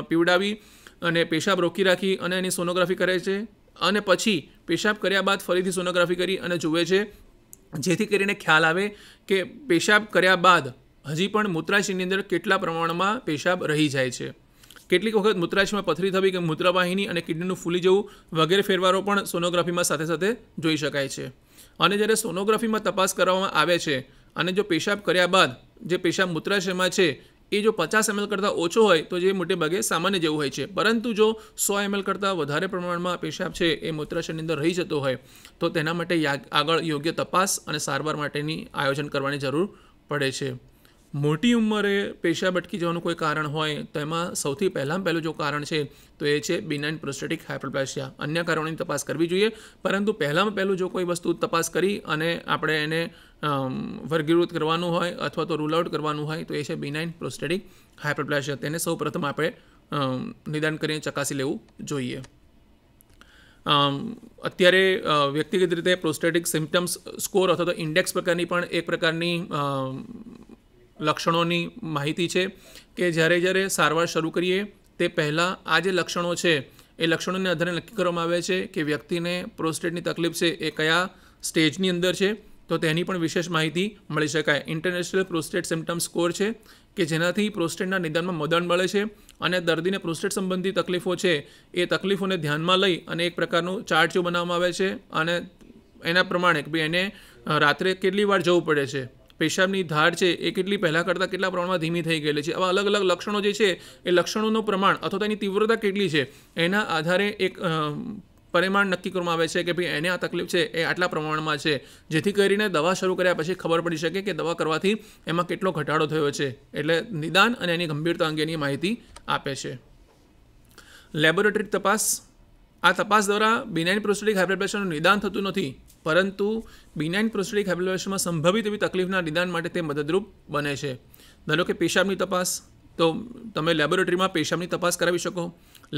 પીવડાવી અને પેશાબ રોકી રાખી અને એની સોનોગ્રાફી કરે છે અને પછી પેશાબ કર્યા બાદ ફરીથી સોનોગ્રાફી કરી અને જુએ છે જેથી કરીને ખ્યાલ આવે કે પેશાબ કર્યા બાદ હજી પણ મૂત્રાશયની અંદર કેટલા પ્રમાણમાં પેશાબ રહી જાય છે. કેટલીક વખત મૂત્રાશયમાં પથરી થવી કે મૂત્રવાહિની અને કિડનીનું ફૂલી જવું વગેરે ફેરફારો પણ સોનોગ્રાફીમાં સાથે સાથે જોઈ શકાય છે. અને જ્યારે સોનોગ્રાફીમાં તપાસ કરવામાં આવે છે અને જો પેશાબ કર્યા બાદ જે પેશાબ મૂત્રાશયમાં છે એ જો 50 ml કરતાં ઓછો હોય તો જે મોટે ભાગે સામાન્ય જેવું હોય છે, પરંતુ જો 100 ml કરતાં વધારે પ્રમાણમાં પેશાબ છે એ મૂત્રાશયની અંદર રહી જતો હોય તો તેના માટે આગળ યોગ્ય તપાસ અને સારવાર માટેની આયોજન કરવાની જરૂર પડે છે. મોટી ઉંમરે પેશાબ અટકી જવાનું કોઈ કારણ હોય તો એમાં સૌથી પહેલું જો કારણ છે તો એ છે બિનાઇન પ્રોસ્ટેટિક હાઇપરપ્લાસિયા. અન્ય કારણોની તપાસ કરવી જોઈએ, પરંતુ પહેલું જો કોઈ વસ્તુ તપાસ કરી અને આપણે એને વર્ગીકૃત કરવાનું હોય અથવા તો રૂલ આઉટ કરવાનું હોય તો એ છે બિનાઇન પ્રોસ્ટેટિક હાઇપરપ્લાસિયા. તેને સૌપ્રથમ આપણે નિદાન કરીને ચકાસી લેવું જોઈએ. અત્યારે વ્યક્તિગત રીતે પ્રોસ્ટેટિક સિમ્પટમ્સ સ્કોર અથવા તો ઇન્ડેક્સ પ્રકારની પણ એક પ્રકારની લક્ષણોની માહિતી છે કે જ્યારે સારવાર શરૂ કરીએ તે પહેલાં આ જે લક્ષણો છે એ લક્ષણોને આધારે નક્કી કરવામાં આવે છે કે વ્યક્તિને પ્રોસ્ટેટની તકલીફ છે એ કયા સ્ટેજની અંદર છે, તો તેની પણ વિશેષ માહિતી મળી શકાય. ઇન્ટરનેશનલ પ્રોસ્ટેટ સિમ્પટમ સ્કોર છે કે જેનાથી પ્રોસ્ટેટના નિદાનમાં મદદ મળે છે અને દર્દીને પ્રોસ્ટેટ સંબંધી તકલીફો છે એ તકલીફોને ધ્યાનમાં લઈ અને એક પ્રકારનું ચાર્ટ જો બનાવવામાં આવે છે અને એના પ્રમાણે કે ભાઈ એને રાત્રે કેટલી વાર જવું પડે છે, પેશાબની ધાર છે એ કેટલી પહેલાં કરતાં કેટલા પ્રમાણમાં ધીમી થઈ ગયેલી છે, આવા અલગ અલગ લક્ષણો જે છે એ લક્ષણોનું પ્રમાણ અથવા તેની તીવ્રતા કેટલી છે એના આધારે એક પરિમાણ નક્કી કરવામાં આવે છે કે ભાઈ એને આ તકલીફ છે એ આટલા પ્રમાણમાં છે, જેથી કરીને દવા શરૂ કર્યા પછી ખબર પડી શકે કે દવા કરવાથી એમાં કેટલો ઘટાડો થયો છે. એટલે નિદાન અને એની ગંભીરતા અંગેની માહિતી આપે છે. લેબોરેટરી તપાસ. આ તપાસ દ્વારા બિનાઇન પ્રોસ્ટેટિક હાઇપરપ્લાસિયાનું નિદાન થતું નથી, પરંતુ બિનાઇન પ્રોસ્ટેટિક હાઇપરપ્લાસિયામાં સંભવિત એવી તકલીફના નિદાન માટે તે મદદરૂપ બને છે. ધારો કે પેશાબની તપાસ, તો તમે લેબોરેટરીમાં પેશાબની તપાસ કરાવી શકો.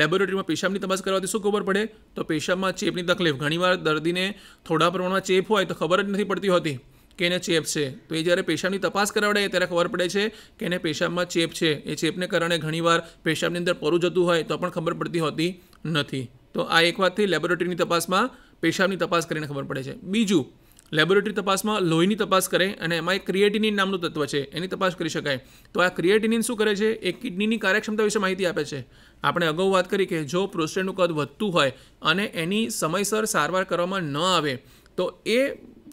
લેબોરેટરીમાં પેશાબની તપાસ કરવાથી શું ખબર પડે તો પેશાબમાં ચેપની તકલીફ. ઘણીવાર દર્દીને થોડા પ્રમાણમાં ચેપ હોય તો ખબર જ નથી પડતી હોતી કે એને ચેપ છે, તો એ જ્યારે પેશાબની તપાસ કરાવડે ત્યારે ખબર પડે છે કે એને પેશાબમાં ચેપ છે. એ ચેપને કારણે ઘણીવાર પેશાબની અંદર પરું જતું હોય તો પણ ખબર પડતી હોતી નથી. તો આ એક વાતથી લેબોરેટરીની તપાસમાં પેશાબની તપાસ કરીને ખબર પડે છે. બીજું, લેબોરેટરી તપાસમાં લોહીની તપાસ કરે અને એમાં એક ક્રિએટિનિન નામનું તત્વ છે એની તપાસ કરી શકાય. તો આ ક્રિએટિનિન શું કરે છે, એ કિડનીની કાર્યક્ષમતા વિશે માહિતી આપે છે. આપણે અગાઉ વાત કરી કે જો પ્રોસ્ટેટનું કદ વધતું હોય અને એની સમયસર સારવાર કરવામાં ન આવે તો એ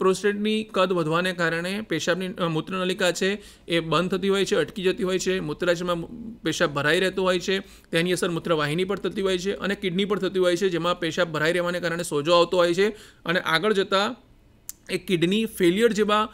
પ્રોસ્ટેટની કદ વધવાને કારણે પેશાબની મૂત્રનલિકા છે એ બંધ થતી હોય છે, અટકી જતી હોય છે, મૂત્રાશયમાં પેશાબ ભરાઈ રહેતો હોય છે, તેની અસર મૂત્રવાહિની પર થતી હોય છે અને કિડની પર થતી હોય છે, જેમાં પેશાબ ભરાઈ રહેવાને કારણે સોજો આવતો હોય છે અને આગળ જતાં એ કિડની ફેલિયર જેવા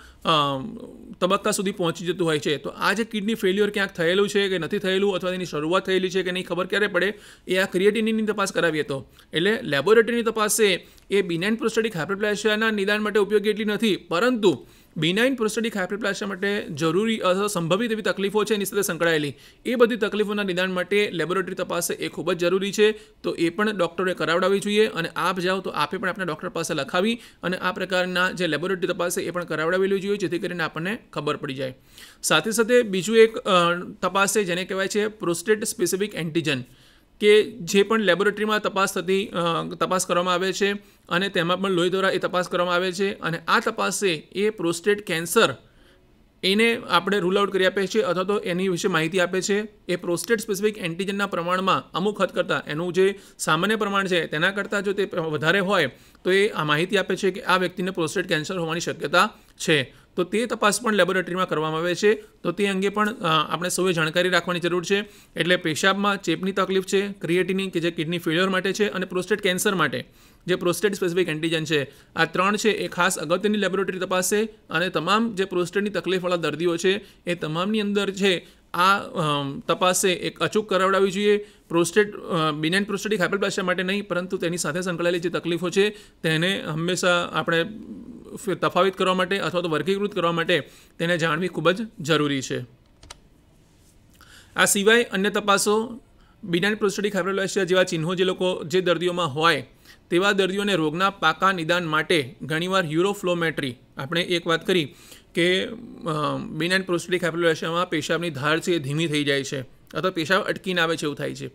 તબક્કા સુધી પહોંચી જતું હોય છે. તો આ જે કિડની ફેલિયર ક્યાંક થયેલું છે કે નથી થયેલું અથવા તેની શરૂઆત થયેલી છે કે નહીં ખબર ક્યારે પડે, એ આ ક્રિએટિનિનની તપાસ કરાવીએ તો. એટલે લેબોરેટરીની તપાસ છે એ બિનાઇન પ્રોસ્ટેટિક હાઇપરપ્લાસિયાના નિદાન માટે ઉપયોગી એટલી નથી, પરંતુ બિનાઇન પ્રોસ્ટેટિક હાઇપરપ્લાસિયા માટે જરૂરી અથવા સંભવિત એવી તકલીફો છે એની સાથે સંકળાયેલી એ બધી તકલીફોના નિદાન માટે લેબોરેટરી તપાસ એ ખૂબ જ જરૂરી છે. તો એ પણ ડૉક્ટરે કરાવડાવવી જોઈએ અને આપ જાઓ તો આપે પણ આપણા ડૉક્ટર પાસે લખાવી અને આ પ્રકારના જે લેબોરેટરી તપાસ છે એ પણ કરાવડાવી લેવી જોઈએ, જેથી કરીને આપણને ખબર પડી જાય. સાથે સાથે બીજું એક તપાસ છે જેને કહેવાય છે પ્રોસ્ટેટ સ્પેસિફિક એન્ટિજન, કે જે પણ લેબોરેટરીમાં તપાસ કરવામાં આવે છે અને તેમાં પણ લોહી દ્વારા એ તપાસ કરવામાં આવે છે અને આ તપાસ છે એ પ્રોસ્ટેટ કેન્સર એને આપણે રૂલ આઉટ કરી આપે છે અથવા તો એની વિશે માહિતી આપે છે. એ પ્રોસ્ટેટ સ્પેસિફિક એન્ટિજનના પ્રમાણમાં અમુક હદ કરતાં એનું જે સામાન્ય પ્રમાણ છે તેના કરતાં જો તે વધારે હોય તો એ આ માહિતી આપે છે કે આ વ્યક્તિને પ્રોસ્ટેટ કેન્સર હોવાની શક્યતા છે. તો તે તપાસ પણ લેબોરેટરીમાં કરવામાં આવે છે. તો તે અંગે પણ આપણે સૌએ જાણકારી રાખવાની જરૂર છે. એટલે પેશાબમાં ચેપની તકલીફ છે, ક્રિએટિનિન કે જે કિડની ફેલિયર માટે છે અને પ્રોસ્ટેટ કેન્સર માટે જે પ્રોસ્ટેટ સ્પેસિફિક એન્ટિજન છે, આ ત્રણ છે એ ખાસ અગત્યની લેબોરેટરી તપાસ છે અને તમામ જે પ્રોસ્ટેટની તકલીફવાળા દર્દીઓ છે એ તમામની અંદર છે આ તપાસ છે એક અચૂક કરાવડાવવી જોઈએ. બિનાઇન પ્રોસ્ટેટિક હાઇપરપ્લાસિયા માટે નહીં, પરંતુ તેની સાથે સંકળાયેલી જે તકલીફો છે તેને હંમેશા આપણે તફાવત કરવા માટે અથવા તો વર્ગીકૃત કરવા માટે તેને જાણવી ખૂબ જ જરૂરી છે. આ સિવાય અન્ય તપાસો બિનાઇન પ્રોસ્ટેટિક હાઇપરપ્લાસિયા જેવા ચિહ્નો જે દર્દીઓમાં હોય તેવા દર્દીઓને રોગના પાકા નિદાન માટે ઘણીવાર યુરોફ્લોમેટ્રી, આપણે એક વાત કરી કે બિનાઇન પ્રોસ્ટેટિક હાઇપરપ્લાસિયામાં પેશાબની ધાર છે એ ધીમી થઈ જાય છે અથવા પેશાબ અટકીને આવે છે એવું થાય છે.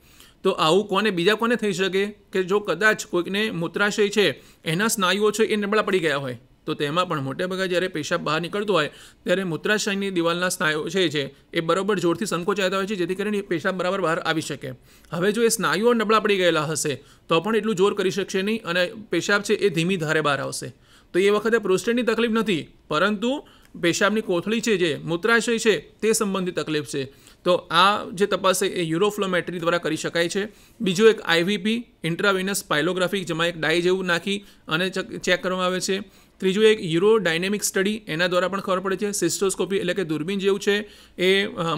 તો આવું બીજા કોને થઈ શકે કે જો કદાચ કોઈકને મૂત્રાશય છે એના સ્નાયુઓ છે એ નબળા પડી ગયા હોય, તો તેમાં પણ મોટેભાગે જ્યારે પેશાબ બહાર નીકળતો હોય ત્યારે મૂત્રાશયની દિવાલના સ્નાયુઓ છે એ બરાબર જોરથી સંકોચાતા હોય છે, જેથી કરીને પેશાબ બરાબર બહાર આવી શકે. હવે જો એ સ્નાયુઓ નબળા પડી ગયેલા હશે તો પણ એટલું જોર કરી શકશે નહીં અને પેશાબ છે એ ધીમી ધારે બહાર આવશે. તો એ વખતે પ્રોસ્ટેટની તકલીફ નથી, પરંતુ પેશાબની કોથળી છે જે મૂત્રાશય છે તે સંબંધિત તકલીફ છે. તો આ જે તપાસ છે એ યુરોફ્લોમેટ્રી દ્વારા કરી શકાય છે. બીજું એક આઈવીપી ઇન્ટ્રાવિનસ પાયલોગ્રાફી, જેમાં એક ડાઈ જેવું નાખી અને ચેક કરવામાં આવે છે. ત્રીજું એક યુરોડાયનેમિક સ્ટડી, એના દ્વારા પણ ખબર પડે છે. સિસ્ટોસ્કોપી એટલે કે દૂરબીન જેવું છે એ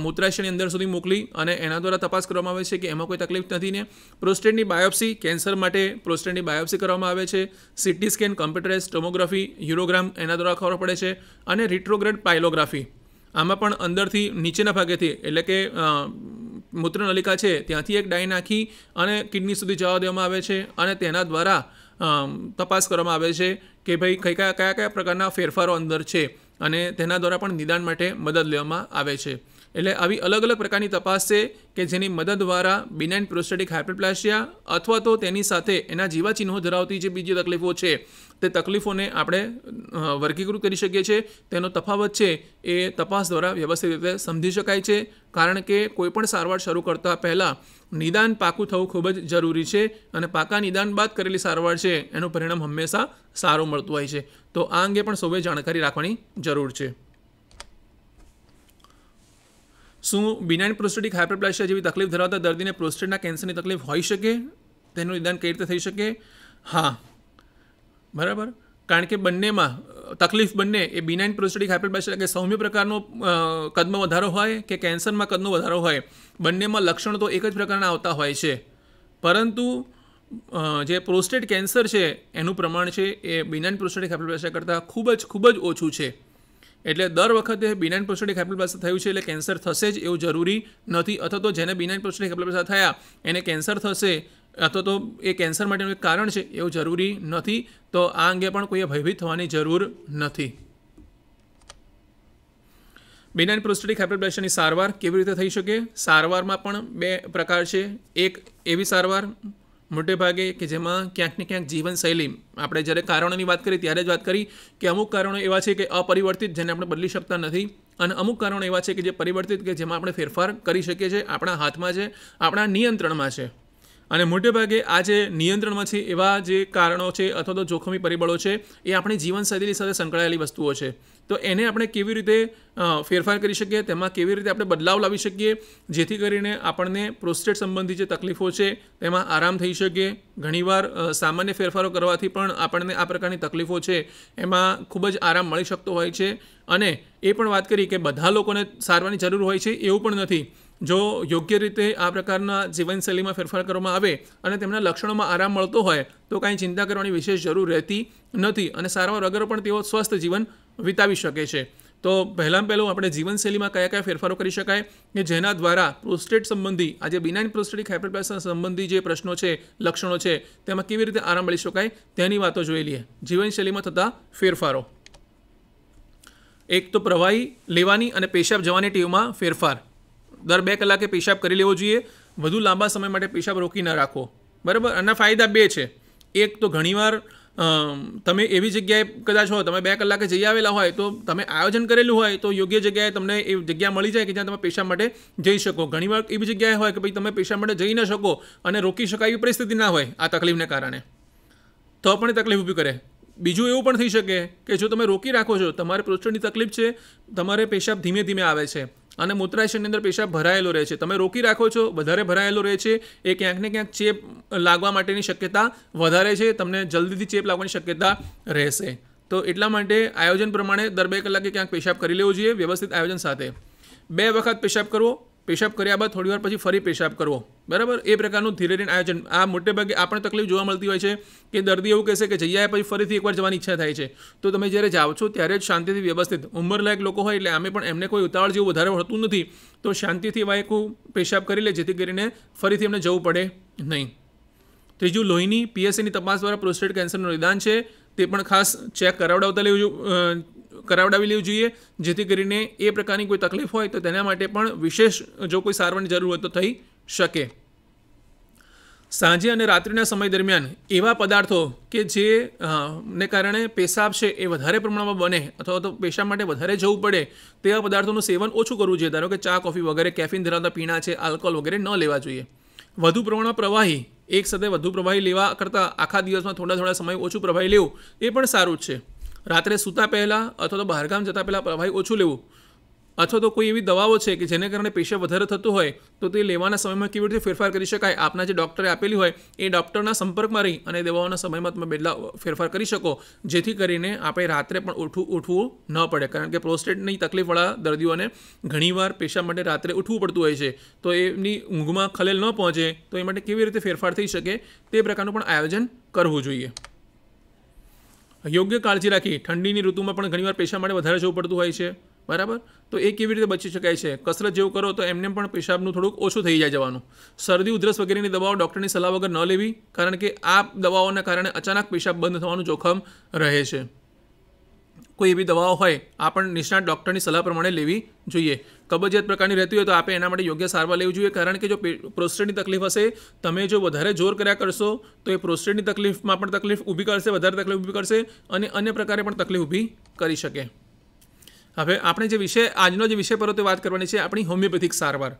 મૂત્રાશયની અંદર સુધી મોકલી અને એના દ્વારા તપાસ કરવામાં આવે છે કે એમાં કોઈ તકલીફ નથી ને. પ્રોસ્ટેટની બાયોપ્સી, કેન્સર માટે પ્રોસ્ટેટની બાયોપ્સી કરવામાં આવે છે. સીટી સ્કેન, કમ્પ્યુટરાઇઝ ટોમોગ્રાફી, યુરોગ્રામ, એના દ્વારા ખબર પડે છે. અને રિટ્રોગ્રેડ પાયલોગ્રાફી, આમાં પણ અંદરથી નીચેના ભાગેથી એટલે કે મૂત્રનલિકા છે ત્યાંથી એક ડાઈ નાખી અને કિડની સુધી જવા દેવામાં આવે છે અને તેના દ્વારા તપાસ કરવામાં આવે છે કે ભાઈ કયા પ્રકારના ફેરફારો અંદર છે અને તેના દ્વારા પણ નિદાન માટે મદદ લેવામાં આવે છે. એટલે આવી અલગ અલગ પ્રકારની તપાસ છે કે જેની મદદ દ્વારા બિનાઇન પ્રોસ્ટેટિક હાઇપરપ્લાસિયા અથવા તો તેની સાથે એના જીવાચિહ્નો ધરાવતી જે બીજી તકલીફો છે તે તકલીફોને આપણે વર્ગીકૃત કરી શકીએ છીએ. તેનો તફાવત છે એ તપાસ દ્વારા વ્યવસ્થિત રીતે સમજી શકાય છે, કારણ કે કોઈપણ સારવાર શરૂ કરતાં પહેલાં નિદાન પાકું થવું ખૂબ જ જરૂરી છે અને પાકા નિદાન બાદ કરેલી સારવાર છે એનું પરિણામ હંમેશા સારું મળતું હોય છે. તો આ અંગે પણ સૌએ જાણકારી રાખવાની જરૂર છે. શું બિનાઇન પ્રોસ્ટેટિક હાઇપરપ્લાસિયા જેવી તકલીફ ધરાવતા દર્દીને પ્રોસ્ટેટના કેન્સરની તકલીફ હોઈ શકે? તેનું નિદાન કઈ રીતે થઈ શકે? હા, બરાબર. કારણ કે બંનેમાં તકલીફ બંને એ બિનાઇન પ્રોસ્ટેટિક હાઇપરપ્લાસિયા કે સૌમ્ય પ્રકારનો કદમાં વધારો હોય કે કેન્સરમાં કદનો વધારો હોય, બંનેમાં લક્ષણો તો એક જ પ્રકારના આવતા હોય છે, પરંતુ જે પ્રોસ્ટેટ કેન્સર છે એનું પ્રમાણ છે એ બિનાઇન પ્રોસ્ટેટિક હાઇપરપ્લાસિયા કરતાં ખૂબ જ ઓછું છે. એટલે દર વખતે બિનાઇન પ્રોસ્ટેટિક હાઇપરપ્લાસિયા થયું છે એટલે કેન્સર થશે જ એવું જરૂરી નથી, અથવા તો જેને બિનાઇન પ્રોસ્ટેટિક હાઇપરપ્લાસિયા થયા એને કેન્સર થશે અથવા તો એ કેન્સર માટેનું એક કારણ છે એવું જરૂરી નથી. તો આ અંગે પણ કોઈએ ભયભીત થવાની જરૂર નથી. બિનાઇન પ્રોસ્ટેટિક હાઇપરપ્લાસિયાની સારવાર કેવી રીતે થઈ શકે? સારવારમાં પણ બે પ્રકાર છે. એક એવી સારવાર મોટે ભાગે કે જેમાં ક્યાંક ને ક્યાંક જીવનશૈલી, આપણે જ્યારે કારણોની વાત કરી ત્યારે જ વાત કરી કે અમુક કારણો એવા છે કે અપરિવર્તિત, જેને આપણે બદલી શકતા નથી, અને અમુક કારણો એવા છે કે જે પરિવર્તિત, કે જેમાં આપણે ફેરફાર કરી શકીએ છીએ, આપણા હાથમાં છે, આપણા નિયંત્રણમાં છે. અને મોટે ભાગે આ જે નિયંત્રણમાં છે એવા જે કારણો છે અથવા તો જોખમી પરિબળો છે એ આપણી જીવનશૈલી સાથે સંકળાયેલી વસ્તુઓ છે. તો એને આપણે કેવી રીતે ફેરફાર કરી શકીએ, તેમાં કેવી રીતે આપણે બદલાવ લાવી શકીએ જેથી કરીને આપણને પ્રોસ્ટેટ સંબંધી જે તકલીફો છે તેમાં આરામ થઈ શકે. ઘણીવાર સામાન્ય ફેરફારો કરવાથી પણ આપણને આ પ્રકારની તકલીફો છે એમાં ખૂબ જ આરામ મળી શકતો હોય છે. અને એ પણ વાત કરી કે બધા લોકોને સારવારની જરૂર હોય છે એવું પણ નથી. જો યોગ્ય રીતે આ પ્રકારના જીવનશૈલીમાં ફેરફાર કરવામાં આવે અને તેમના લક્ષણોમાં આરામ મળતો હોય તો કાંઈ ચિંતા કરવાની વિશેષ જરૂર રહેતી નથી અને સારવાર વગર પણ તેઓ સ્વસ્થ જીવન વિતાવી શકે છે. તો પહેલાં આપણે જીવનશૈલીમાં કયા ફેરફારો કરી શકાય કે જેના દ્વારા પ્રોસ્ટેટ સંબંધી આજે બિનાઇન પ્રોસ્ટેટિક હાઇપરપ્લાસિયા સંબંધી જે પ્રશ્નો છે, લક્ષણો છે, તેમાં કેવી રીતે આરામ મળી શકાય તેની વાતો જોઈ લઈએ. જીવનશૈલીમાં થતા ફેરફારો. એક તો પ્રવાહી લેવાની અને પેશાબ જવાની ટેવમાં ફેરફાર. દર 2 કલાકે પેશાબ કરી લેવો જોઈએ. વધુ લાંબા સમય માટે પેશાબ રોકી ન રાખો, બરાબર. આના ફાયદા 2 છે. એક તો ઘણીવાર તમે એવી જગ્યાએ કદાચ હો, તમે 2 કલાકે જઈ આવેલા હોય તો તમે આયોજન કરેલું હોય તો યોગ્ય જગ્યાએ તમને એ જગ્યા મળી જાય કે જ્યાં તમે પેશાબ માટે જઈ શકો. ઘણીવાર એવી જગ્યાએ હોય કે ભાઈ તમે પેશાબ માટે જઈ ન શકો અને રોકી શકાય એવી પરિસ્થિતિ ના હોય આ તકલીફને કારણે, તો પણ તકલીફ ઊભી કરે. બીજું એવું પણ થઈ શકે કે જો તમે રોકી રાખો છો, તમારે પ્રોસ્ટેટની તકલીફ છે, તમારે પેશાબ ધીમે ધીમે આવે છે અને મૂત્રાશયની અંદર પેશાબ ભરાયેલો રહે છે, તમે રોકી રાખો છો, વધારે ભરાયેલો રહે છે, એ ક્યાંક ને ક્યાંક ચેપ લાગવા માટેની શક્યતા વધારે છે, તમને જલ્દીથી ચેપ લાગવાની શક્યતા રહેશે. તો એટલા માટે આયોજન પ્રમાણે દર 2 કલાકે ક્યાંક પેશાબ કરી લેવો જોઈએ, વ્યવસ્થિત આયોજન સાથે. 2 વખત પેશાબ કરવો, પેશાબ કર્યા બાદ થોડીવાર પછી ફરી પેશાબ કરવો, બરાબર. એ પ્રકારનું ધીરે ધીરે આયોજન. આ મોટે ભાગે આપણે તકલીફ જોવા મળતી હોય છે કે દર્દી એવું કહેશે કે જઈ આવ્યા પછી ફરીથી એકવાર જવાની ઈચ્છા થાય છે. તો તમે જ્યારે જાઓ છો ત્યારે જ શાંતિથી વ્યવસ્થિત, ઉંમરલાયક લોકો હોય એટલે આમે પણ એમને કોઈ ઉતાવળ જેવું વધારે હોતું નથી, તો શાંતિથી વાયકું પેશાબ કરી લે જેથી કરીને ફરીથી એમને જવું પડે નહીં. ત્રીજું, લોહીની PSAની તપાસ દ્વારા પ્રોસ્ટેટ કેન્સરનું નિદાન છે તે પણ ખાસ ચેક કરાવડાવી લેવું જોઈએ જેથી કરીને એ પ્રકારની કોઈ તકલીફ હોય તો તેના માટે પણ વિશેષ જો કોઈ સારવારની જરૂર હોય તો થઈ શકે. સાંજે અને રાત્રિના સમય દરમિયાન એવા પદાર્થો કે જે ને કારણે પેશાબ છે એ વધારે પ્રમાણમાં બને અથવા તો પેશાબ માટે વધારે જવું પડે તેવા પદાર્થોનું સેવન ઓછું કરવું જોઈએ. ધારો કે ચા, કોફી વગેરે કેફીન ધરાવતા પીણા છે, આલ્કોહોલ વગેરે ન લેવા જોઈએ. વધુ પ્રમાણમાં પ્રવાહી, એક સાથે વધુ પ્રવાહી લેવા કરતાં આખા દિવસમાં થોડા થોડા સમય ઓછું પ્રવાહી લેવું એ પણ સારું જ છે. રાત્રે સૂતા પહેલાં અથવા તો બહારગામ જતાં પહેલાં પ્રવાહી ઓછું લેવું, અથવા તો કોઈ એવી દવાઓ છે કે જેને કારણે પેશાબ વધારે થતું હોય તો તે લેવાના સમયમાં કેવી રીતે ફેરફાર કરી શકાય, આપના જે ડૉક્ટરે આપેલી હોય એ ડૉક્ટરના સંપર્કમાં રહી અને દવાઓના સમયમાં તમે ફેરફાર કરી શકો, જેથી કરીને આપણે રાત્રે પણ ઉઠવું ન પડે. કારણ કે પ્રોસ્ટેટની તકલીફવાળા દર્દીઓને ઘણીવાર પેશાબ માટે રાત્રે ઉઠવું પડતું હોય છે, તો એમની ઊંઘમાં ખલેલ ન પહોંચે તો એ માટે કેવી રીતે ફેરફાર થઈ શકે તે પ્રકારનું પણ આયોજન કરવું જોઈએ. યોગ્ય કાળજી રાખી ઠંડીની ઋતુમાં પણ ઘણીવાર પેશાબ માટે વધારે જવું પડતું હોય છે, બરાબર. તો એ કેવી રીતે બચી શકાય છે? કસરત જેવું કરો તો એમને પણ પેશાબનું થોડુંક ઓછું થઈ જાય જવાનું. શરદી, ઉધરસ વગેરેની દવાઓ ડૉક્ટરની સલાહ વગર ન લેવી, કારણ કે આ દવાઓના કારણે અચાનક પેશાબ બંધ થવાનું જોખમ રહે છે. કોઈ એવી દવાઓ હોય આ પણ નિષ્ણાત ડૉક્ટરની સલાહ પ્રમાણે લેવી જોઈએ. કબજિયાત પ્રકારની રહેતી હોય તો આપણે એના માટે યોગ્ય સારવાર લેવી જોઈએ, કારણ કે જો પ્રોસ્ટેટની તકલીફ હશે, તમે જો વધારે જોર કર્યા કરશો તો એ પ્રોસ્ટેટની તકલીફમાં પણ તકલીફ ઊભી કરશે, વધારે તકલીફ ઊભી કરશે અને અન્ય પ્રકારે પણ તકલીફ ઊભી કરી શકે. હવે આપણે આજનો જે વિષય પર વાત કરવાની છે આપણી હોમિયોપેથિક સારવાર.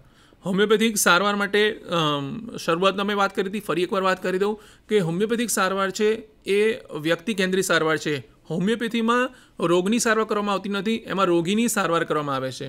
હોમિયોપેથિક સારવાર માટે શરૂઆતમાં મેં વાત કરી હતી, ફરી એકવાર વાત કરી દઉં કે હોમિયોપેથિક સારવાર છે એ વ્યક્તિ કેન્દ્રિત સારવાર છે. હોમિયોપેથીમાં રોગની સારવાર કરવામાં આવતી નથી, એમાં રોગીની સારવાર કરવામાં આવે છે.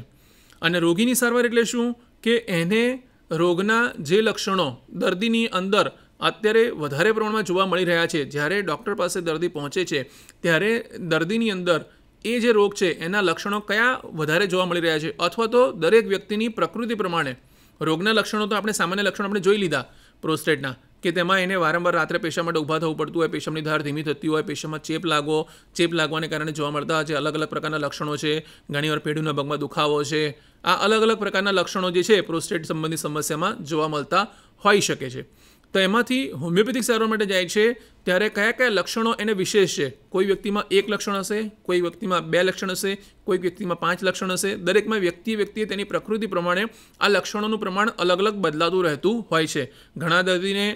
અને રોગીની સારવાર એટલે શું કે એને રોગના જે લક્ષણો દર્દીની અંદર અત્યારે વધારે પ્રમાણમાં જોવા મળી રહ્યા છે, જ્યારે ડૉક્ટર પાસે દર્દી પહોંચે છે ત્યારે દર્દીની અંદર એ જે રોગ છે એના લક્ષણો કયા વધારે જોવા મળી રહ્યા છે, અથવા તો દરેક વ્યક્તિની પ્રકૃતિ પ્રમાણે રોગના લક્ષણો તો આપણે સામાન્ય લક્ષણો આપણે જોઈ લીધા પ્રોસ્ટેટના, કે તેમાં એને વારંવાર રાત્રે પેશાબ માટે ઊભા થવું પડતું હોય, પેશાબની ધાર ધીમી થતી હોય, પેશાબમાં ચેપ લાગવાને કારણે જોવા મળતા જે અલગ અલગ પ્રકારના લક્ષણો છે, ઘણીવાર પેઢીના ભાગમાં દુખાવો છે, આ અલગ અલગ પ્રકારના લક્ષણો જે છે પ્રોસ્ટેટ સંબંધિત સમસ્યામાં જોવા મળતા હોઈ શકે છે. તો એમાંથી હોમિયોપેથિક સારવાર માટે જાય છે ત્યારે કયા કયા લક્ષણો એને વિશેષ છે. કોઈ વ્યક્તિમાં 1 લક્ષણ હશે, કોઈ વ્યક્તિમાં 2 લક્ષણ હશે, કોઈ વ્યક્તિમાં 5 લક્ષણ હશે. દરેકમાં વ્યક્તિએ તેની પ્રકૃતિ પ્રમાણે આ લક્ષણોનું પ્રમાણ અલગ અલગ બદલાતું રહેતું હોય છે. ઘણા દર્દીને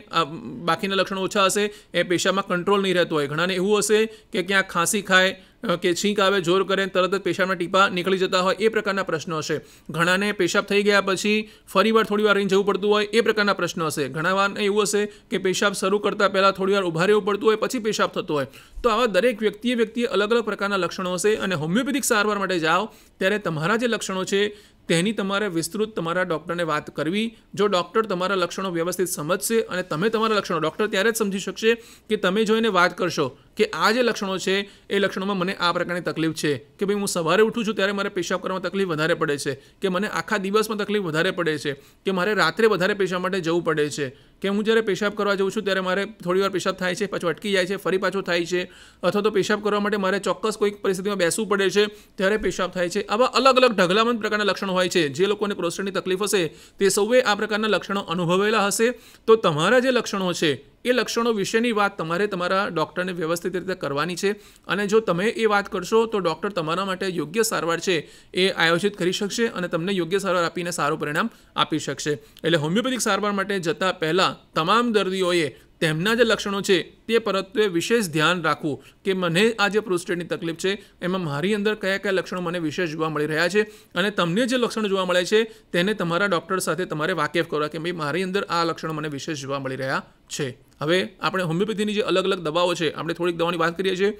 બાકીના લક્ષણો ઓછા હશે, એ પેશાબમાં કંટ્રોલ નહીં રહેતો હોય. ઘણાને એવું હશે કે ક્યાંક ખાંસી ખાય કે છીંક આવે, જોર કરે, તરત જ પેશાબના ટીપા નીકળી જતા હોય, એ પ્રકારના પ્રશ્નો હશે. ઘણાને પેશાબ થઈ ગયા પછી ફરીવાર થોડી વાર રહીને જવું પડતું હોય, એ પ્રકારના પ્રશ્નો હશે. ઘણા વાર એવું હશે કે પેશાબ શરૂ કરતાં પહેલાં થોડી વાર ઊભા રહેવું પડતું હોય, પછી પેશાબ થતો હોય. તો આવા દરેક વ્યક્તિએ અલગ અલગ પ્રકારના લક્ષણો હશે. અને હોમિયોપેથિક સારવાર માટે જાઓ ત્યારે તમારા જે લક્ષણો છે તેની તમારે વિસ્તૃત તમારા ડૉક્ટરને વાત કરવી. જો ડૉક્ટર તમારા લક્ષણો વ્યવસ્થિત સમજશે અને તમે તમારા લક્ષણો, ડૉક્ટર ત્યારે જ સમજી શકશે કે તમે જો એને વાત કરશો કે આ જે લક્ષણો છે એ લક્ષણોમાં મને આ પ્રકારની તકલીફ છે, કે ભાઈ હું સવારે ઉઠું છું ત્યારે મારે પેશાબ કરવામાં તકલીફ વધારે પડે છે, કે મને આખા દિવસમાં તકલીફ વધારે પડે છે, કે મારે રાત્રે વધારે પેશાબ માટે જવું પડે છે, કે હું જ્યારે પેશાબ કરવા જાઉં છું ત્યારે મારે થોડી વાર પેશાબ થાય છે, પાછું અટકી જાય છે, ફરી પાછું થાય છે, અથવા તો પેશાબ કરવા માટે મારે ચોક્કસ કોઈક પરિસ્થિતિમાં બેસવું પડે છે ત્યારે પેશાબ થાય છે. આવા અલગ અલગ ઢગલાબંધ પ્રકારના લક્ષણો હોય છે. જે લોકોને પ્રોસ્ટેટની તકલીફ હશે તે સૌએ આ પ્રકારના લક્ષણો અનુભવેલા હશે. તો તમારા જે લક્ષણો છે એ લક્ષણો વિશેની વાત તમારે તમારા ડૉક્ટરને વ્યવસ્થિત રીતે કરવાની છે. અને જો તમે એ વાત કરશો તો ડૉક્ટર તમારા માટે યોગ્ય સારવાર છે એ આયોજિત કરી શકશે અને તમને યોગ્ય સારવાર આપીને સારું પરિણામ આપી શકશે. એટલે હોમિયોપેથિક સારવાર માટે જતાં પહેલાં તમામ દર્દીઓએ તેમના જે લક્ષણો છે તે પરત્વે વિશેષ ધ્યાન રાખવું કે મને આ જે પ્રોસ્ટેટની તકલીફ છે એમાં મારી અંદર કયા કયા લક્ષણો મને વિશેષ જોવા મળી રહ્યા છે, અને તમને જે લક્ષણો જોવા મળે છે તેને તમારા ડૉક્ટર સાથે તમારે વાકેફ કરવા કે ભાઈ મારી અંદર આ લક્ષણો મને વિશેષ જોવા મળી રહ્યા છે. હવે આપણે હોમિયોપેથીની જે અલગ અલગ દવાઓ છે, આપણે થોડીક દવાની વાત કરીએ છીએ.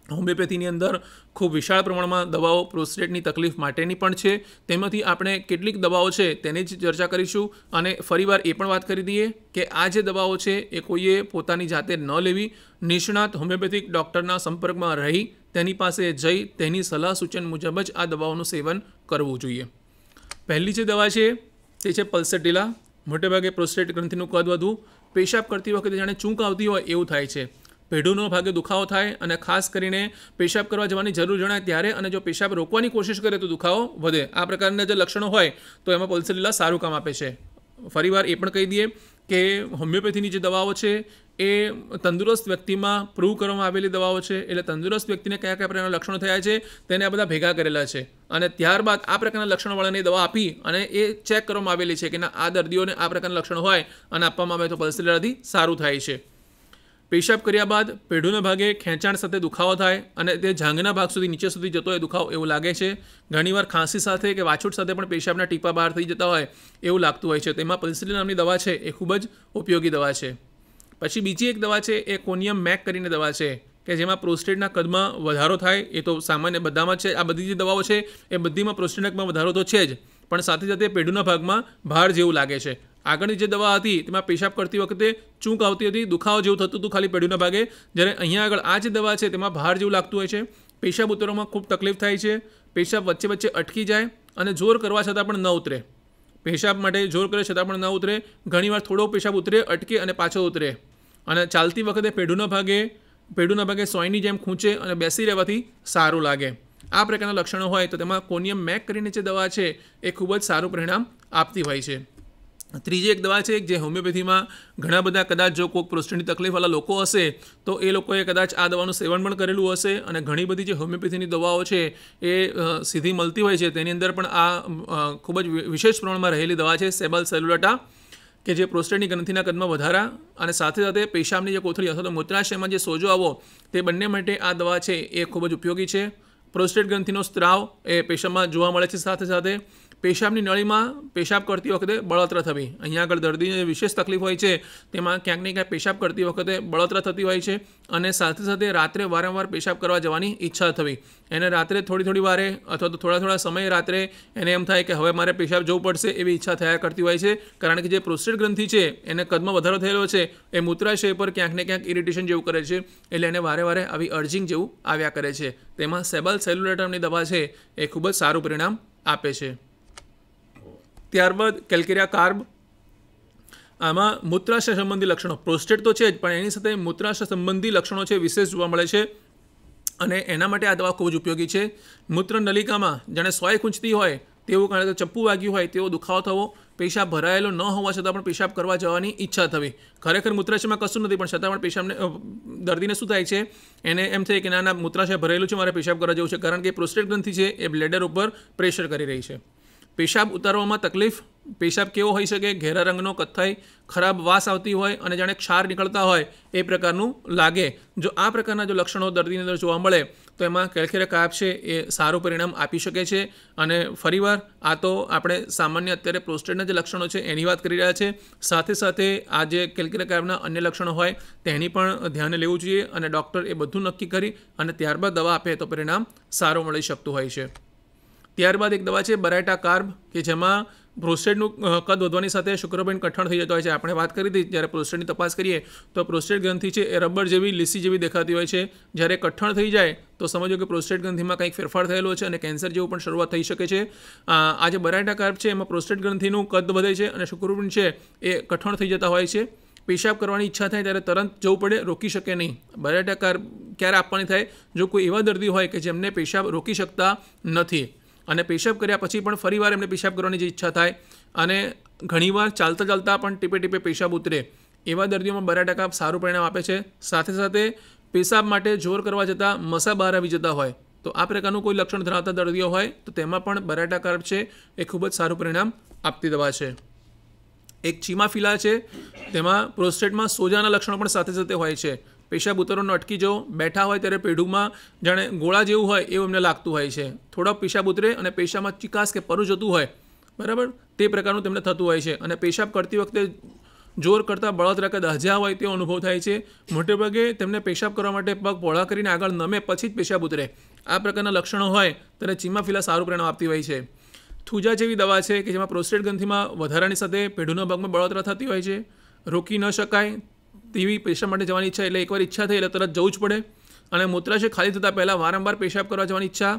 હોમિયોપેથીની અંદર ખૂબ વિશાળ પ્રમાણમાં દવાઓ પ્રોસ્ટેટની તકલીફ માટેની પણ છે. તેમાંથી આપણે કેટલીક દવાઓ છે તેની જ ચર્ચા કરીશું. અને ફરીવાર એ પણ વાત કરી દઈએ કે આ જે દવાઓ છે એ કોઈએ પોતાની જાતે ન લેવી. નિષ્ણાત હોમિયોપેથિક ડૉક્ટરના સંપર્કમાં રહી તેની પાસે જઈ તેની સલાહ સૂચન મુજબ જ આ દવાઓનું સેવન કરવું જોઈએ. પહેલી જે દવા છે તે છે પલ્સેટિલા. મોટેભાગે પ્રોસ્ટેટ ગ્રંથિનું કદ વધવું, પેશાબ કરતી વખતે જાણે ચૂંક આવતી હોય એવું થાય છે, પેઢુનો ભાગે દુખાવો થાય અને ખાસ કરીને પેશાબ કરવા જવાની જરૂર જણાય ત્યારે, અને જો પેશાબ રોકવાની કોશિશ કરે તો દુખાવો વધે. આ પ્રકારના જે લક્ષણો હોય તો એમાં પલ્સેટિલા સારું કામ આપે છે. ફરીવાર એ પણ કહી દઈએ કે હોમિયોપેથીની જે દવાઓ છે એ તંદુરસ્ત વ્યક્તિમાં પ્રૂવ કરવામાં આવેલી દવાઓ છે. એટલે તંદુરસ્ત વ્યક્તિને કયા કયા પ્રકારના લક્ષણો થયા છે તેને આ બધા ભેગા કરેલા છે અને ત્યારબાદ આ પ્રકારના લક્ષણોવાળાની દવા આપી અને એ ચેક કરવામાં આવેલી છે કે ના આ દર્દીઓને આ પ્રકારના લક્ષણો હોય અને આપવામાં આવે તો પલ્સેલિયાથી સારું થાય છે. પેશાબ કર્યા બાદ પેઢુના ભાગે ખેંચાણ સાથે દુખાવો થાય અને તે જાંઘના ભાગ સુધી નીચે સુધી જતો હોય દુખાવો એવું લાગે છે. ઘણીવાર ખાંસી સાથે કે વાછૂટ સાથે પણ પેશાબના ટીપા બહાર થઈ જતા હોય એવું લાગતું હોય છે. તેમાં પલ્સેલિયા નામની દવા છે એ ખૂબ જ ઉપયોગી દવા છે. પછી બીજી એક દવા છે એ કોનિયમ મેક કરીને દવા છે કે જેમાં પ્રોસ્ટેટના કદમાં વધારો થાય. એ તો સામાન્ય બધામાં છે. આ બધી જે દવાઓ છે એ બધીમાં પ્રોસ્ટેટમાં વધારો તો છે જ, પણ સાથે સાથે પેઢુના ભાગમાં ભાર જેવું લાગે છે. આગળની જે દવા હતી તેમાં પેશાબ કરતી વખતે ચૂંક આવતી હતી, દુખાવો જેવું થતું હતું ખાલી પેઢુના ભાગે. જ્યારે અહીંયા આગળ આ જે દવા છે તેમાં ભાર જેવું લાગતું હોય છે. પેશાબ ઉતરવામાં ખૂબ તકલીફ થાય છે. પેશાબ વચ્ચે વચ્ચે અટકી જાય અને જોર કરવા છતાં પણ ન ઉતરે. પેશાબ માટે જોર કરે છતાં પણ ન ઉતરે. ઘણીવાર થોડો પેશાબ ઉતરે, અટકે અને પાછો ઉતરે. અને ચાલતી વખતે પેઢુના ભાગે સોયની જેમ ખૂંચે અને બેસી રહેવાથી સારું લાગે. આ પ્રકારના લક્ષણો હોય તો તેમાં કોનિયમ મેક કરીને જે દવા છે એ ખૂબ જ સારું પરિણામ આપતી હોય છે. ત્રીજી એક દવા છે જે હોમિયોપેથીમાં ઘણા બધા કદાચ જો કોઈ પ્રોસ્ટેટની તકલીફવાળા લોકો હશે તો એ લોકોએ કદાચ આ દવાનું સેવન પણ કરેલું હશે અને ઘણી બધી જે હોમિયોપેથીની દવાઓ છે એ સીધી મળતી હોય છે તેની અંદર પણ આ ખૂબ જ વિશેષ પ્રમાણમાં રહેલી દવા છે સેબલ સેલ્યુલેટા, કે જે પ્રોસ્ટેટની ગ્રંથિના કદમાં વધારા અને સાથે સાથે પેશાબની જે કોથળી અથવા તો મૂત્રાશયમાં જે સોજો આવો તે બંને માટે આ દવા છે એ ખૂબ જ ઉપયોગી છે. પ્રોસ્ટેટ ગ્રંથિનો સ્ત્રાવ એ પેશાબમાં જોવા મળે છે. સાથે સાથે પેશાબની નળીમાં પેશાબ કરતી વખતે બળતરા થવી. અહીંયા આગળ દર્દીને વિશેષ તકલીફ હોય છે તેમાં ક્યાંક ને ક્યાંક પેશાબ કરતી વખતે બળતરા થતી હોય છે અને સાથે સાથે રાત્રે વારંવાર પેશાબ કરવા જવાની ઈચ્છા થવી. એને રાત્રે થોડી વારે અથવા તો થોડા સમયે રાત્રે એને એમ થાય કે હવે મારે પેશાબ જવું પડશે એવી ઈચ્છા થયા કરતી હોય છે. કારણ કે જે પ્રોસ્ટેટ ગ્રંથિ છે એને કદમાં વધારો થયેલો છે એ મૂત્રાશય પર ક્યાંક ને ક્યાંક ઇરિટેશન જેવું કરે છે. એટલે એને વારે આવી અર્જિંગ જેવું આવ્યા કરે છે. તેમાં સેબલ સેલ્યુલેટરની દવા છે એ ખૂબ જ સારું પરિણામ આપે છે. ત્યારબાદ કેલ્કેરિયા કાર્બ. આમાં મૂત્રાશય સંબંધી લક્ષણો, પ્રોસ્ટેટ તો છે જ પણ એની સાથે મૂત્રાશય સંબંધી લક્ષણો છે વિશેષ જોવા મળે છે અને એના માટે આ દવા ખૂબ જ ઉપયોગી છે. મૂત્ર નલિકામાં જાણે સોય ખૂંચતી હોય તેવું, કારણ કે ચપ્પુ વાગ્યું હોય તેવો દુખાવો થવો, પેશાબ ભરાયેલો ન હોવા છતાં પણ પેશાબ કરવા જવાની ઈચ્છા થવી. ખરેખર મૂત્રાશયમાં કશું નથી પણ છતાં પણ પેશાબને દર્દીને શું થાય છે એને એમ થાય કે ના મૂત્રાશય ભરેલું છે, મારે પેશાબ કરવા જવું છે. કારણ કે પ્રોસ્ટેટ ગ્રંથિ છે એ બ્લેડર ઉપર પ્રેશર કરી રહી છે. પેશાબ ઉતારવામાં તકલીફ. પેશાબ કેવો હોઈ શકે? ઘેરા રંગનો, કથ્થાઈ, ખરાબ વાસ આવતી હોય અને જાણે ક્ષાર નીકળતા હોય એ પ્રકારનું લાગે. જો આ પ્રકારના જો લક્ષણો દર્દીની અંદર જોવા મળે તો એમાં કેલ્કેરિયા કાર્બ છે એ સારું પરિણામ આપી શકે છે. અને ફરીવાર આ તો આપણે સામાન્ય અત્યારે પ્રોસ્ટેટના જે લક્ષણો છે એની વાત કરી રહ્યા છે. સાથે સાથે આ જે કેલ્કેરિયા કાર્બના અન્ય લક્ષણો હોય તેની પણ ધ્યાને લેવું જોઈએ અને ડૉક્ટર એ બધું નક્કી કરી અને ત્યારબાદ દવા આપે તો પરિણામ સારું મળી શકતું હોય છે. ત્યારબાદ એક દવા છે બરાઇટા કાર્બ કે જેમાં પ્રોસ્ટેટનું કદ વધવાની સાથે શુક્રપિંડ કઠણ થઈ જતો હોય છે. આપણે વાત કરી હતી જ્યારે પ્રોસ્ટેટની તપાસ કરીએ તો પ્રોસ્ટેટ ગ્રંથિ છે એ રબર જેવી, લીસી જેવી દેખાતી હોય છે. જ્યારે કઠણ થઈ જાય તો સમજો કે પ્રોસ્ટેટ ગ્રંથિમાં કંઈક ફેરફાર થયેલો છે અને કેન્સર જેવું પણ શરૂઆત થઈ શકે છે. આ જે બરાઇટા કાર્બ છે એમાં પ્રોસ્ટેટ ગ્રંથિનું કદ વધે છે અને શુક્રપિંડ છે એ કઠણ થઈ જતા હોય છે. પેશાબ કરવાની ઈચ્છા થાય ત્યારે તરત જવું પડે, રોકી શકે નહીં. બરાઇટા કાર્બ ક્યારે આપવાની થાય? જો કોઈ એવા દર્દી હોય કે જેમને પેશાબ રોકી શકતા નથી અને પેશાબ કર્યા પછી પણ ફરીવાર એમને પેશાબ કરવાની જે ઈચ્છા થાય અને ઘણીવાર ચાલતા પણ ટીપે પેશાબ ઉતરે, એવા દર્દીઓમાં બરાઇટા કાર્બ સારું પરિણામ આપે છે. સાથે સાથે પેશાબ માટે જોર કરવા જતાં મસા બહાર આવી જતા હોય તો આ પ્રકારનું કોઈ લક્ષણ ધરાવતા દર્દીઓ હોય તો તેમાં પણ બરાઇટા કાર્બ છે એ ખૂબ જ સારું પરિણામ આપતી દવા છે. એક ચીમાફિલા છે, તેમાં પ્રોસ્ટેટમાં સોજાના લક્ષણો પણ સાથે સાથે હોય છે. પેશાબ ઉતરવાનો અટકી જવો, બેઠા હોય ત્યારે પેઢુમાં જાણે ગોળા જેવું હોય એવું એમને લાગતું હોય છે. થોડોક પેશાબ ઉતરે અને પેશાબમાં ચિકાસ કે પરુ જતું હોય, બરાબર, તે પ્રકારનું તેમને થતું હોય છે. અને પેશાબ કરતી વખતે જોર કરતાં બળતરા કે દાઝ્યા હોય તેવો અનુભવ થાય છે. મોટેભાગે તેમને પેશાબ કરવા માટે પગ પહોળા કરીને આગળ નમે પછી જ પેશાબ ઉતરે. આ પ્રકારના લક્ષણો હોય ત્યારે ચીમાફિલા સારું પરિણામ આપતી હોય છે. થૂજા જેવી દવા છે કે જેમાં પ્રોસ્ટેટ ગ્રંથિમાં વધારાની સાથે પેઢુના ભાગમાં બળતરા થતી હોય છે. રોકી ન શકાય તેવી પેશાબ માટે જવાની ઈચ્છા, એટલે એકવાર ઈચ્છા થઈ એટલે તરત જવું જ પડે. અને મૂત્રાશય ખાલી થતાં પહેલાં વારંવાર પેશાબ કરવા જવાની ઈચ્છા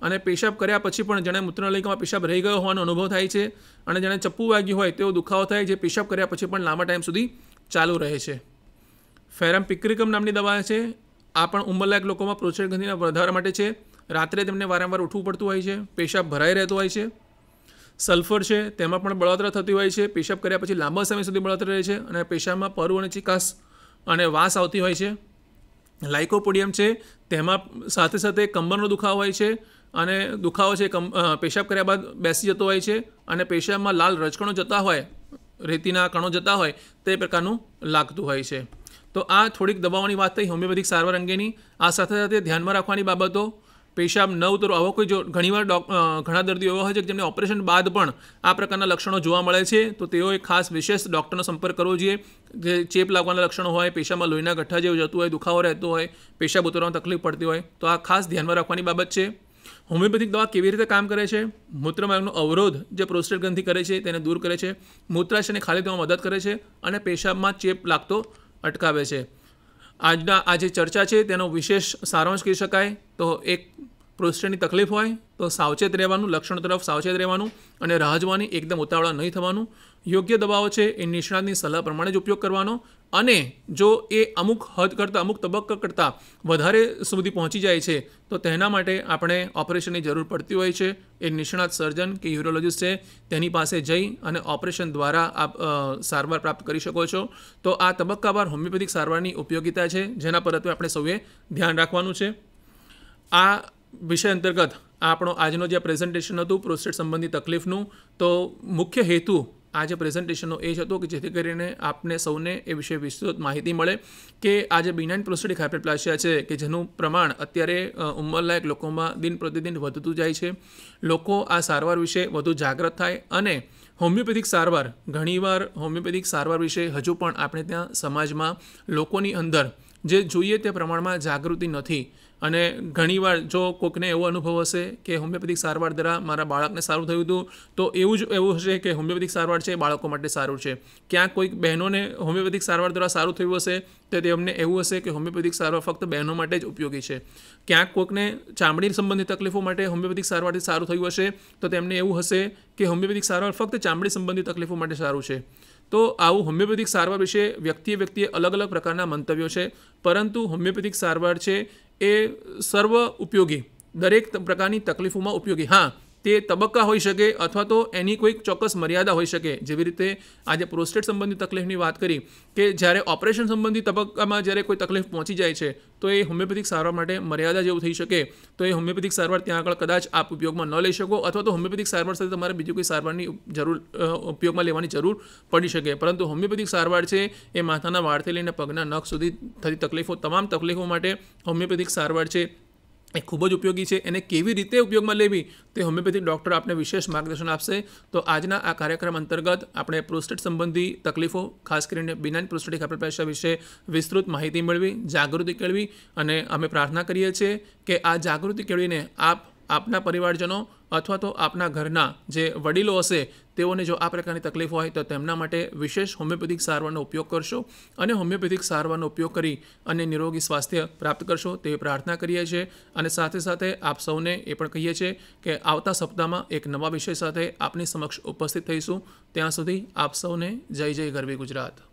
અને પેશાબ કર્યા પછી પણ જાણે મૂત્રનલિકામાં પેશાબ રહી ગયો હોવાનો અનુભવ થાય છે અને જાણે ચપ્પુ વાગ્યું હોય તેવો દુખાવો થાય જે પેશાબ કર્યા પછી પણ લાંબા ટાઈમ સુધી ચાલુ રહે છે. ફેરમ પિક્રિકમ નામની દવા છે. આ પણ ઉંમરલાયક લોકોમાં પ્રોસ્ટેટ ગ્રંથિના વધારા માટે છે. રાત્રે તેમને વારંવાર ઉઠવું પડતું હોય છે, પેશાબ ભરાઈ રહેતો હોય છે. સલ્ફર છે તેમાં પણ બળતરા થતી હોય છે, પેશાબ કર્યા પછી લાંબા સમય સુધી બળતરા રહે છે અને પેશાબમાં પરુ અને ચીકાશ અને વાસ આવતી હોય છે. લાઇકોપોડિયમ છે તેમાં સાથે સાથે કમરનો દુખાવો હોય છે અને દુખાવો છે પેશાબ કર્યા બાદ બેસી જતો હોય છે અને પેશાબમાં લાલ રજકણો જતા હોય, રેતીના કણો જતા હોય તે પ્રકારનું લાગતું હોય છે. તો આ થોડીક દવાઓની વાત થઈ હોમિયોપેથિક સારવાર અંગેની. આ સાથે સાથે ધ્યાનમાં રાખવાની બાબતો, પેશાબ ન ઉતરવો. આવો કોઈ જો ઘણીવાર ઘણા દર્દીઓ એવા હોય છે કે જેમને ઓપરેશન બાદ પણ આ પ્રકારના લક્ષણો જોવા મળે છે, તો તેઓએ ખાસ વિશેષ ડૉક્ટરનો સંપર્ક કરવો જોઈએ. જે ચેપ લાગવાના લક્ષણો હોય, પેશાબમાં લોહીના ગઠ્ઠા જેવું જતું હોય, દુખાવો રહેતો હોય, પેશાબ ઉતરવામાં તકલીફ પડતી હોય, તો આ ખાસ ધ્યાનમાં રાખવાની બાબત છે. હોમિયોપેથિક દવા કેવી રીતે કામ કરે છે? મૂત્રમાર્ગનો અવરોધ જે પ્રોસ્ટેટ ગ્રંથિ કરે છે તેને દૂર કરે છે, મૂત્રાશયને ખાલી થવામાં મદદ કરે છે અને પેશાબમાં ચેપ લાગતો અટકાવે છે. આ જે ચર્ચા છે તેનો વિશેષ સારાંશ કહી શકાય તો એક, પ્રોસ્ટેટની તકલીફ હોય તો સાવચેત રહેવાનું, લક્ષણ તરફ સાવચેત રહેવાનું અને રાહ જોવાની, એકદમ ઉતાવળા નહીં થવાનું. યોગ્ય દવાઓ છે એ નિષ્ણાતની સલાહ પ્રમાણે જ ઉપયોગ કરવાનો અને જો એ અમુક હદ કરતાં, અમુક તબક્કા કરતાં વધારે સુધી પહોંચી જાય છે તો તેના માટે આપણે ઓપરેશનની જરૂર પડતી હોય છે. એ નિષ્ણાત સર્જન કે યુરોલોજિસ્ટ છે તેની પાસે જઈ અને ઓપરેશન દ્વારા આપ સારવાર પ્રાપ્ત કરી શકો છો. તો આ તબક્કાવાર હોમિયોપેથિક સારવારની ઉપયોગિતા છે જેના પર આપણે સૌએ ધ્યાન રાખવાનું છે. આ વિષય અંતર્ગત આપણો આજનો જે પ્રેઝન્ટેશન હતું પ્રોસ્ટેટ સંબંધી તકલીફનું, તો મુખ્ય હેતુ આ જે પ્રેઝન્ટેશનનો એ જ હતો કે જેથી કરીને આપને સૌને એ વિશે વિસ્તૃત માહિતી મળે કે આ જે બિનાઇન પ્રોસ્ટેટિક હાઇપરપ્લાસિયા છે કે જેનું પ્રમાણ અત્યારે ઉંમરલાયક લોકોમાં દિન પ્રતિદિન વધતું જાય છે. લોકો આ સારવાર વિશે વધુ જાગૃત થાય અને હોમિયોપેથિક સારવાર, ઘણીવાર હોમિયોપેથિક સારવાર વિશે હજુ પણ આપણે ત્યાં સમાજમાં લોકોની અંદર જે જોઈએ તે પ્રમાણમાં જાગૃતિ નથી. અને ઘણીવાર જો કોઈકને એવો અનુભવ હશે કે હોમિયોપેથિક સારવાર દ્વારા મારા બાળકને સારું થયું હતું, તો એવું હશે કે હોમિયોપેથિક સારવાર છે બાળકો માટે સારું છે. ક્યાંક કોઈક બહેનોને હોમિયોપેથિક સારવાર દ્વારા સારું થયું હશે તો તેમને એવું હશે કે હોમિયોપેથિક સારવાર ફક્ત બહેનો માટે જ ઉપયોગી છે. ક્યાંક કોઈકને ચામડી સંબંધિત તકલીફો માટે હોમિયોપેથિક સારવારથી સારું થયું હશે તો તેમને એવું હશે કે હોમિયોપેથિક સારવાર ફક્ત ચામડી સંબંધિત તકલીફો માટે સારું છે. તો આવું હોમિયોપેથિક સારવાર વિશે વ્યક્તિએ અલગ અલગ પ્રકારના મંતવ્યો છે, પરંતુ હોમિયોપેથિક સારવાર છે એ સર્વ ઉપયોગી, દરેક પ્રકારની તકલીફોમાં ઉપયોગી. હા, તે તબક્કા હોઈ શકે અથવા તો એની કોઈક ચોક્કસ મર્યાદા હોઈ શકે. જેવી રીતે આજે પ્રોસ્ટેટ સંબંધી તકલીફની વાત કરી કે જ્યારે ઓપરેશન સંબંધી તબક્કામાં જ્યારે કોઈ તકલીફ પહોંચી જાય છે તો એ હોમિયોપેથિક સારવાર માટે મર્યાદા જેવું થઈ શકે, તો એ હોમિયોપેથિક સારવાર ત્યાં આગળ કદાચ આપ ઉપયોગમાં ન લઈ શકો અથવા તો હોમિયોપેથિક સારવાર સાથે તમારે બીજી કોઈ સારવારની ઉપયોગમાં લેવાની જરૂર પડી શકે. પરંતુ હોમિયોપેથિક સારવાર છે એ માથાના વાળથી લઈને પગના નખ સુધી થતી તકલીફો, તમામ તકલીફો માટે હોમિયોપેથિક સારવાર છે એ ખૂબ જ ઉપયોગી છે. એને કેવી રીતે ઉપયોગમાં લેવી તે હોમિયોપેથિક ડૉક્ટર આપને વિશેષ માર્ગદર્શન આપશે. તો આજના આ કાર્યક્રમ અંતર્ગત આપણે પ્રોસ્ટેટ સંબંધી તકલીફો, ખાસ કરીને બિનાઇન પ્રોસ્ટેટિક હાઇપરપ્લાસિયા વિશે વિસ્તૃત માહિતી મેળવી, જાગૃતિ કેળવી અને અમે પ્રાર્થના કરીએ છીએ કે આ જાગૃતિ કેળવીને આપના પરિવારજનો અથવા તો આપના ઘરના જે વડીલો હશે તેઓને જો આ પ્રકારની તકલીફ હોય તો તેમના માટે વિશેષ હોમિયોપેથિક સારવારનો ઉપયોગ કરશો અને હોમિયોપેથિક સારવારનો ઉપયોગ કરી અને નિરોગી સ્વાસ્થ્ય પ્રાપ્ત કરશો તેવી પ્રાર્થના કરીએ છીએ. અને સાથે સાથે આપ સૌને એ પણ કહીએ છીએ કે આવતા સપ્તાહમાં એક નવા વિષય સાથે આપની સમક્ષ ઉપસ્થિત થઈશું. ત્યાં સુધી આપ સૌને જય જય ગરવી ગુજરાત.